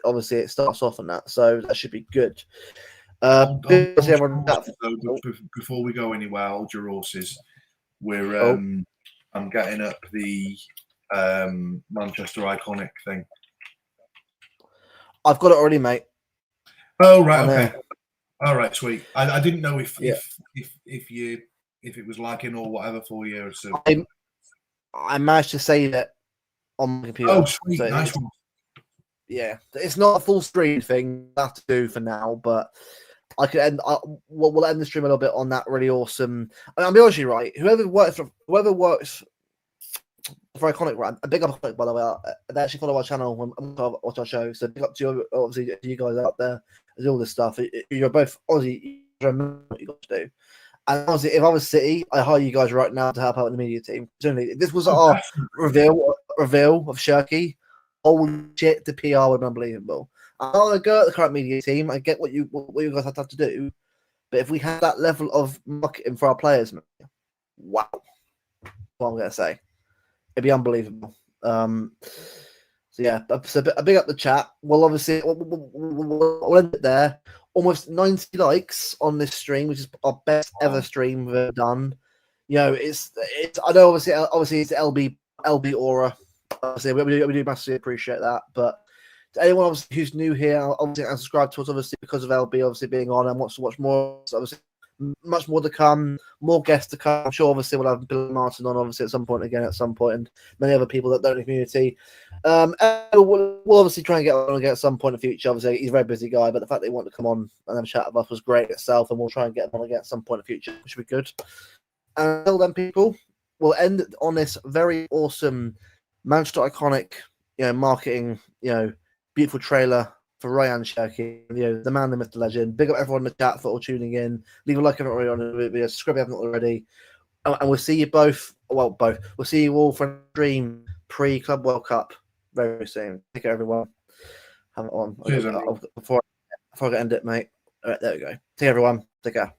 obviously it starts off on that, so that should be good. Before we go anywhere, hold your horses. I'm getting up the Manchester Iconic thing. I've got it already, mate. Oh right, okay. All right, sweet. I didn't know if Yeah. if it was lagging or whatever for you. So. I managed to save it on my computer. Oh, sweet, So nice one. Yeah, it's not a full stream thing. I have to do for now, but I could end. We'll end the stream a little bit on that really awesome. I'll be honest with you, right? Whoever works for Iconic, right? A big up Iconic, by the way. They actually follow our channel and watch our show. So big up to you, obviously, to you guys out there. There's all this stuff. You're both obviously you remember what you got to do. And honestly, if I was City, I hire you guys right now to help out in the media team. Generally, this was our reveal of Shirky. Holy shit, the PR was unbelievable. I want to go at the current media team. I get what you guys have to do, but if we have that level of marketing for our players, wow, what I'm gonna say, it'd be unbelievable. So yeah, so a big up the chat. Well, obviously, we'll end it there. Almost 90 likes on this stream, which is our best ever stream we've ever done. You know, it's. I know obviously it's LB aura. Obviously, we do massively appreciate that. But to anyone obviously who's new here, obviously and subscribe to us obviously because of LB obviously being on and wants to watch more. So obviously, much more to come, more guests to come. I'm sure obviously we'll have Bill Martin on obviously at some point, and many other people that don't in the community. And we'll obviously try and get on again at some point in the future. Obviously, he's a very busy guy, but the fact that he wanted to come on and have a chat with us was great itself, and we'll try and get him on again at some point in the future, which would be good. And until then, people, we'll end on this very awesome Manchester Iconic, marketing, beautiful trailer for Ryan Cherky, the man, the myth, the legend. Big up everyone in the chat for all tuning in. Leave a like if you're already on the video. Subscribe if you haven't already. And we'll see you both. Well, both. We'll see you all for a stream pre-Club World Cup very soon. Take care, everyone. Have it on. Cheers, Before I end it, mate. All right, there we go. Take care, everyone. Take care.